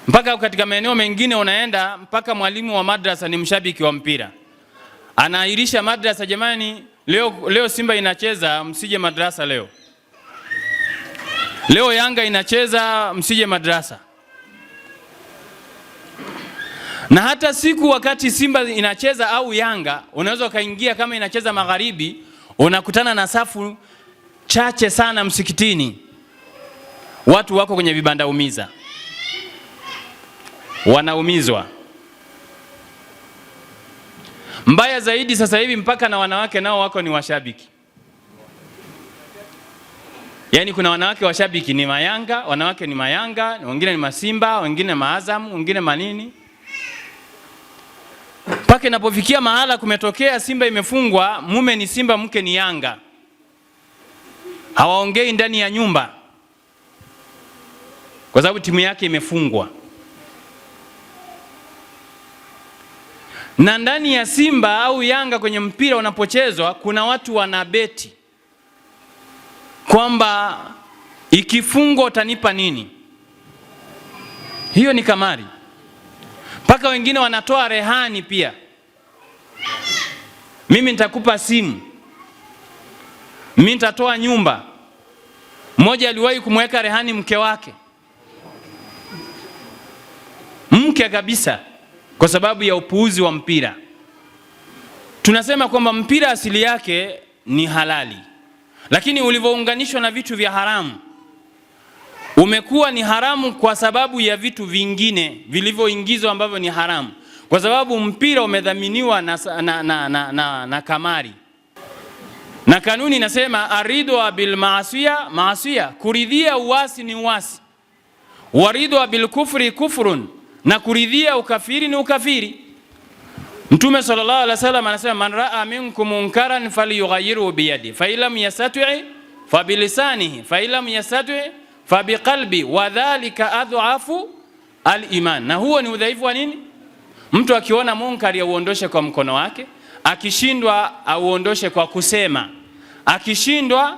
mpaka katika maeneo mengine unaenda mpaka mwalimu wa madrasa ni mshabiki wa mpira, anaahirisha madrasa, jamani leo Simba inacheza msije madrasa leo Yanga inacheza msije madrasa. Na hata siku wakati Simba inacheza au Yanga, unaweza ukaingia kama inacheza magharibi, unakutana na safu chache sana msikitini, watu wako kwenye vibanda umiza, wanaumizwa. Mbaya zaidi sasa hivi mpaka na wanawake nao wako ni washabiki. Yaani kuna wanawake washabiki ni Mayanga, wanawake ni Mayanga, wengine ni Masimba, wengine Maazam, wengine manini. Mpaka inapofikia mahala kumetokea Simba imefungwa, mume ni Simba, mke ni Yanga. Hawaongei ndani ya nyumba kwa sababu timu yake imefungwa. Na ndani ya Simba au Yanga kwenye mpira unapochezwa, kuna watu wanabeti kwamba ikifungwa utanipa nini. Hiyo ni kamari. Mpaka wengine wanatoa rehani pia, mimi nitakupa simu, mimi nitatoa nyumba. Mmoja aliwahi kumweka rehani mke wake, mke kabisa, kwa sababu ya upuuzi wa mpira. Tunasema kwamba mpira asili yake ni halali, lakini ulivyounganishwa na vitu vya haramu umekuwa ni haramu kwa sababu ya vitu vingine vilivyoingizwa ambavyo ni haramu, kwa sababu mpira umedhaminiwa na kamari. Na kanuni inasema aridwa bil maasiya, kuridhia uasi ni uasi, waridwa bil kufri kufrun, na kuridhia ukafiri ni ukafiri. Mtume sallallahu alaihi wasallam anasema man raa minkum munkaran falyughayyirhu biyadi fa illam yastati' fa bilisanihi fa illam yastati' fa biqalbi wa dhalika adhafu al-iman. Na huo ni udhaifu wa nini? Mtu akiona munkari auondoshe kwa mkono wake, akishindwa auondoshe kwa kusema, akishindwa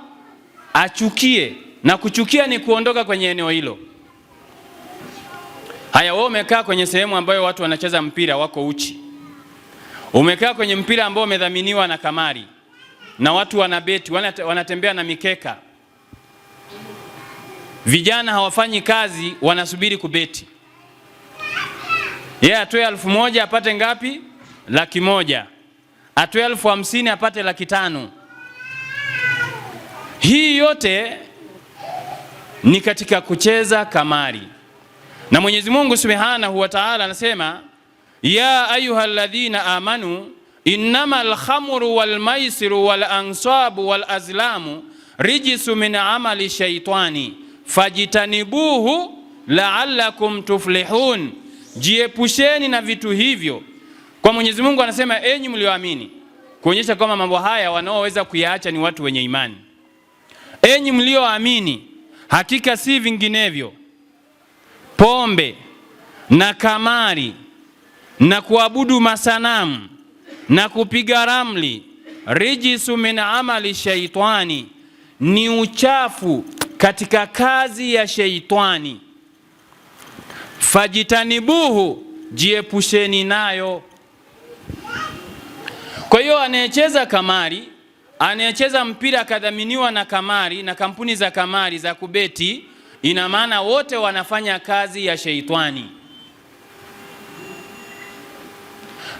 achukie, na kuchukia ni kuondoka kwenye eneo hilo. Haya, wewe umekaa kwenye sehemu ambayo watu wanacheza mpira wako uchi, umekaa kwenye mpira ambao umedhaminiwa na kamari na watu wanabeti, wanatembea na mikeka, vijana hawafanyi kazi, wanasubiri kubeti. Yeye atoe 1,000 apate ngapi? 100,000. Atoe 50,000 apate 500,000. Hii yote ni katika kucheza kamari. Na Mwenyezi Mungu Subhanahu wa Ta'ala anasema ya ayyuhalladhina amanu innamal khamru wal maisiru wal ansabu wal azlamu rijsu min amali shaitani fajitanibuhu la'allakum tuflihun. Jiepusheni na vitu hivyo. Kwa Mwenyezi Mungu anasema enyi mlioamini, kuonyesha kwamba mambo haya wanaoweza kuyaacha ni watu wenye imani. Enyi mlioamini, hakika si vinginevyo pombe na kamari na kuabudu masanamu na kupiga ramli, rijisu min amali shaitani, ni uchafu katika kazi ya shaitani. Fajitanibuhu, jiepusheni nayo. Kwa hiyo anayecheza kamari, anayecheza mpira akadhaminiwa na kamari na kampuni za kamari za kubeti, ina maana wote wanafanya kazi ya shaitani.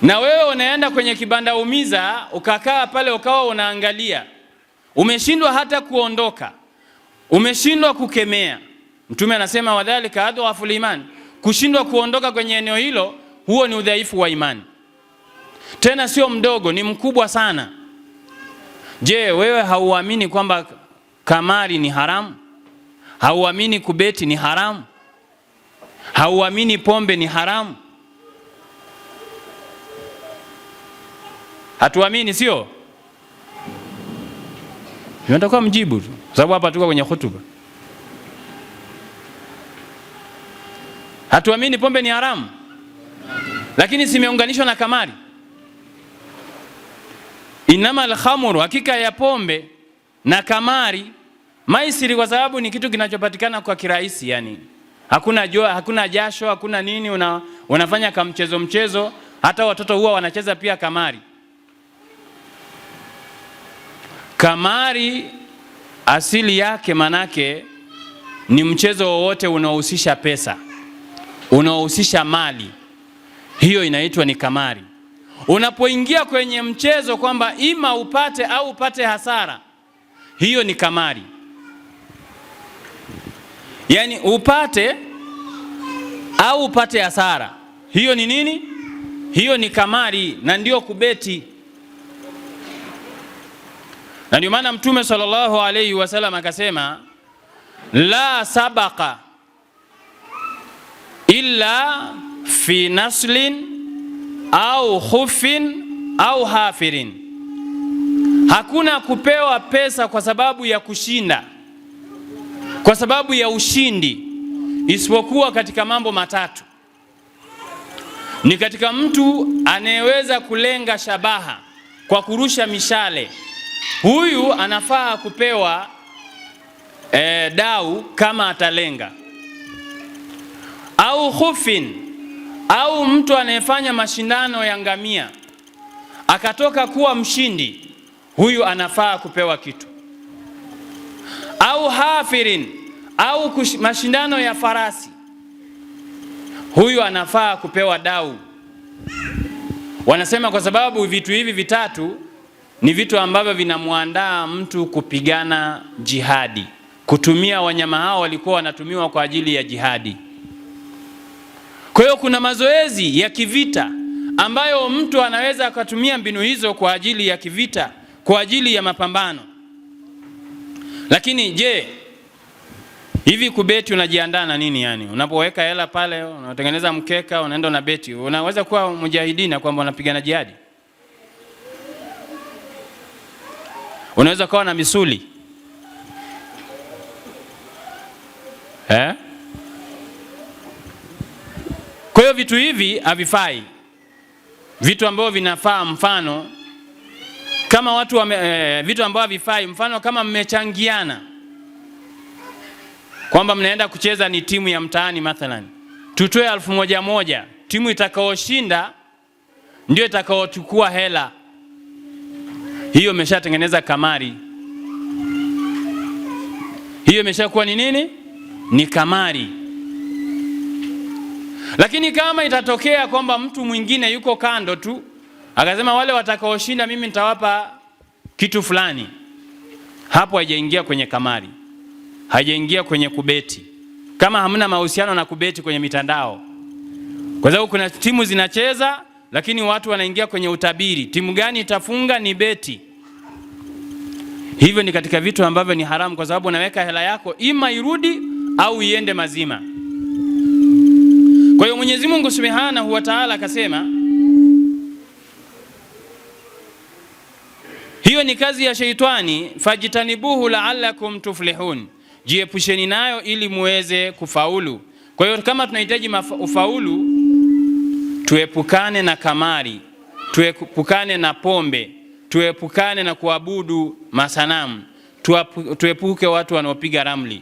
Na wewe unaenda kwenye kibanda umiza, ukakaa pale ukawa unaangalia, umeshindwa hata kuondoka, umeshindwa kukemea. Mtume anasema wadhalika adhafu al-iman, kushindwa kuondoka kwenye eneo hilo, huo ni udhaifu wa imani. Tena sio mdogo, ni mkubwa sana. Je, wewe hauamini kwamba kamari ni haramu? Hauamini kubeti ni haramu? Hauamini pombe ni haramu? Hatuamini, sio? Tunataka mjibu tu, sababu hapa tuko kwenye hutuba. Hatuamini pombe ni haramu, lakini simeunganishwa na kamari. Inama al-khamru, hakika ya pombe na kamari, Maisiri kwa sababu ni kitu kinachopatikana kwa kirahisi, yani hakuna jasho, hakuna nini, unafanya kama mchezo. Hata watoto huwa wanacheza pia kamari. Kamari asili yake manake ni mchezo wowote unaohusisha pesa, unaohusisha mali, hiyo inaitwa ni kamari. Unapoingia kwenye mchezo kwamba ima upate au upate hasara, hiyo ni kamari. Yani upate au upate hasara, hiyo ni nini? Hiyo ni kamari, na ndio kubeti. Na ndio maana Mtume sallallahu alayhi wasallam akasema, la sabaqa illa fi naslin au khufin au hafirin. Hakuna kupewa pesa kwa sababu ya kushinda, kwa sababu ya ushindi, isipokuwa katika mambo matatu. Ni katika mtu anayeweza kulenga shabaha kwa kurusha mishale, huyu anafaa kupewa dau kama atalenga. Au khufin, au mtu anayefanya mashindano ya ngamia akatoka kuwa mshindi, huyu anafaa kupewa kitu. Au hafirin, au mashindano ya farasi, huyu anafaa kupewa dau. Wanasema kwa sababu vitu hivi vitatu ni vitu ambavyo vinamuandaa mtu kupigana jihadi. Kutumia wanyama hao walikuwa wanatumiwa kwa ajili ya jihadi. Kwa hiyo kuna mazoezi ya kivita ambayo mtu anaweza akatumia mbinu hizo kwa ajili ya kivita, kwa ajili ya mapambano. Lakini je, hivi kubeti unajiandaa na nini yani? Unapoweka hela pale, unatengeneza mkeka, unaenda na beti, unaweza kuwa mujahidina kwamba unapigana jihadi? Unaweza kuwa na misuli. Kwa hiyo vitu hivi havifai. Vitu ambavyo vinafaa, mfano kama watu vitu ambavyo havifai, mfano kama mmechangiana kwamba mnaenda kucheza, ni timu ya mtaani mathalan, tutoe 1,100, timu itakaoshinda ndio itakaochukua hela. Hiyo imeshatengeneza kamari. Hiyo imeshakuwa ni nini? Ni kamari. Lakini kama itatokea kwamba mtu mwingine yuko kando tu akasema wale watakaoshinda mimi nitawapa kitu fulani, hapo haijaingia kwenye kamari, haijaingia kwenye kubeti. Kama hamna mahusiano na kubeti kwenye mitandao, kwa sababu kuna timu zinacheza lakini watu wanaingia kwenye utabiri, timu gani itafunga, ni beti. Hivyo ni katika vitu ambavyo ni haramu, kwa sababu unaweka hela yako ima irudi au iende mazima. Kwa hiyo Mwenyezi Mungu Subhanahu wa Ta'ala akasema hiyo ni kazi ya sheitani, fajitanibuhu la'allakum tuflihun, jiepusheni nayo ili muweze kufaulu. Kwa hiyo kama tunahitaji ufaulu, tuepukane na kamari, tuepukane na pombe, tuepukane na kuabudu masanamu, tuepuke watu wanaopiga ramli.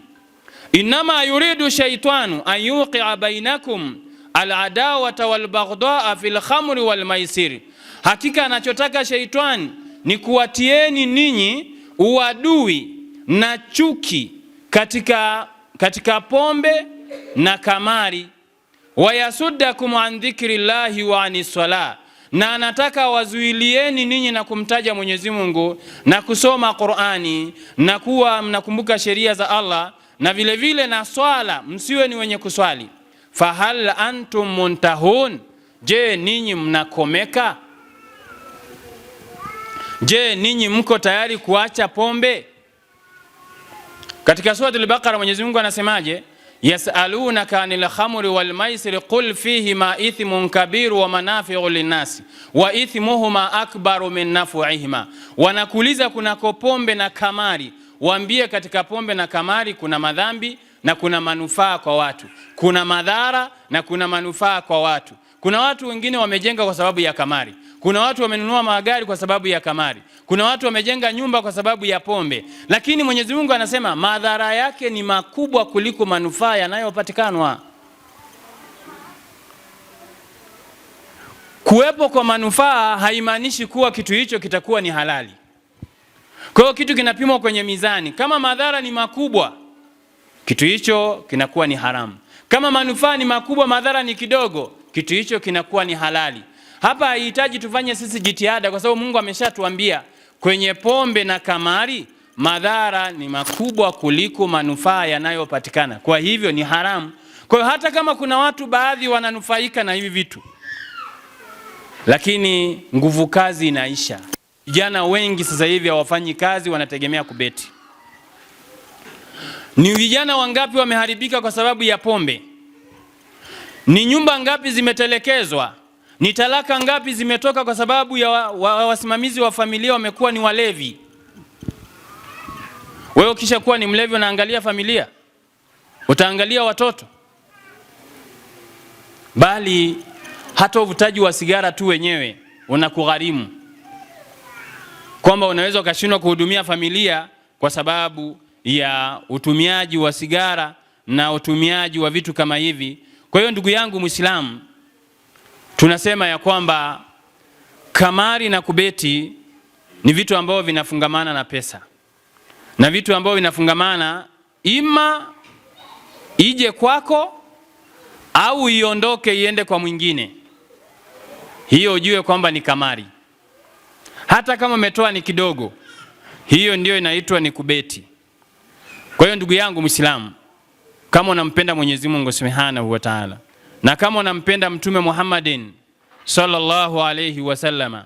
Inama yuridu shaytanu an yuqi'a bainakum al-adawata wal-baghdha'a fil khamri wal maisir. Hakika anachotaka sheitani ni kuwatieni ninyi uadui na chuki katika pombe na kamari. Wayasuddakum an dhikrillahi wa anis salah, na anataka wazuilieni ninyi na kumtaja Mwenyezi Mungu na kusoma Qur'ani na kuwa mnakumbuka sheria za Allah, na vile vile na swala, msiwe ni wenye kuswali. Fahal antum muntahun, je ninyi mnakomeka? Je ninyi mko tayari kuacha pombe? Katika sura al-Baqara Mwenyezi Mungu anasemaje? Yas'alunaka anil khamri wal maisir qul fihima ithmun kabir wa manafi'u linnas wa ithmuhuma akbaru min naf'ihima. Wanakuuliza kunako pombe na kamari, waambie katika pombe na kamari kuna madhambi na kuna manufaa kwa watu, kuna madhara na kuna manufaa kwa watu. Kuna watu wengine wamejenga kwa sababu ya kamari, Kuna watu wamenunua magari kwa sababu ya kamari. Kuna watu wamejenga nyumba kwa sababu ya pombe. Lakini Mwenyezi Mungu anasema madhara yake ni makubwa kuliko manufaa yanayopatikanwa. Kuwepo kwa manufaa haimaanishi kuwa kitu hicho kitakuwa ni halali. Kwa hiyo kitu kinapimwa kwenye mizani. Kama madhara ni makubwa, kitu hicho kinakuwa ni haramu. Kama manufaa ni makubwa, madhara ni kidogo, kitu hicho kinakuwa ni halali. Hapa haihitaji tufanye sisi jitihada, kwa sababu Mungu ameshatuambia kwenye pombe na kamari madhara ni makubwa kuliko manufaa yanayopatikana. Kwa hivyo ni haramu. Kwa hiyo hata kama kuna watu baadhi wananufaika na hivi vitu, lakini nguvu kazi inaisha. Vijana wengi sasa hivi hawafanyi kazi, wanategemea kubeti. Ni vijana wangapi wameharibika kwa sababu ya pombe? Ni nyumba ngapi zimetelekezwa? Ni talaka ngapi zimetoka kwa sababu ya wasimamizi wa familia wamekuwa ni walevi? Wewe kisha kuwa ni mlevi unaangalia familia? Utaangalia watoto? Bali hata uvutaji wa sigara tu wenyewe unakugharimu, kwamba unaweza ukashindwa kuhudumia familia kwa sababu ya utumiaji wa sigara na utumiaji wa vitu kama hivi. Kwa hiyo ndugu yangu Muislamu, tunasema ya kwamba kamari na kubeti ni vitu ambavyo vinafungamana na pesa, na vitu ambavyo vinafungamana ima ije kwako au iondoke iende kwa mwingine. Hiyo ujue kwamba ni kamari. Hata kama umetoa ni kidogo, hiyo ndio inaitwa ni kubeti. Kwa hiyo ndugu yangu Muislamu, kama unampenda Mwenyezi Mungu Subhanahu wa Ta'ala, na kama unampenda Mtume Muhammadin sallallahu alayhi wasallama,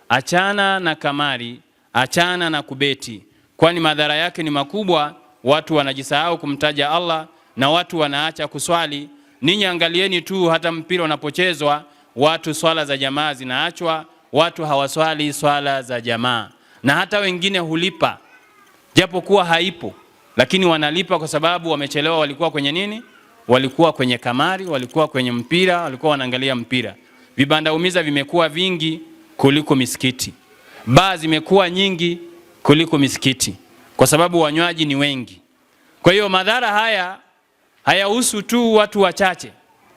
achana na kamari, achana na kubeti, kwani madhara yake ni makubwa. Watu wanajisahau kumtaja Allah na watu wanaacha kuswali. Ninyi angalieni tu hata mpira unapochezwa, watu swala za jamaa zinaachwa, watu hawaswali swala za jamaa, na hata wengine hulipa japo kuwa haipo, lakini wanalipa kwa sababu wamechelewa. Walikuwa kwenye nini? Walikuwa kwenye kamari, walikuwa kwenye mpira, walikuwa wanaangalia mpira. Vibanda umiza vimekuwa vingi kuliko misikiti. Baa zimekuwa nyingi kuliko misikiti, kwa sababu wanywaji ni wengi. Kwa hiyo madhara haya hayahusu tu watu wachache,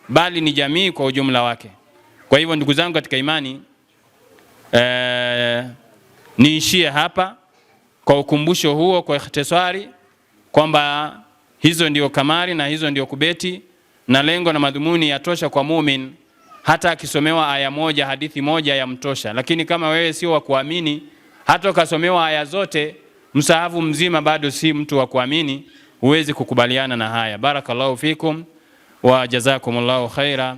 bali ni jamii kwa ujumla wake. Kwa hivyo ndugu zangu katika imani, niishie hapa kwa ukumbusho huo, kwa ikhtisari, kwamba hizo ndio kamari na hizo ndio kubeti, na lengo na madhumuni yatosha kwa muumini. Hata akisomewa aya moja, hadithi moja ya mtosha. Lakini kama wewe sio wa kuamini, hata ukasomewa aya zote, msahafu mzima, bado si mtu wa kuamini, huwezi kukubaliana na haya. Barakallahu fikum wa jazakumullahu khaira.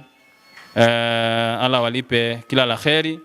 Allah walipe kila la kheri.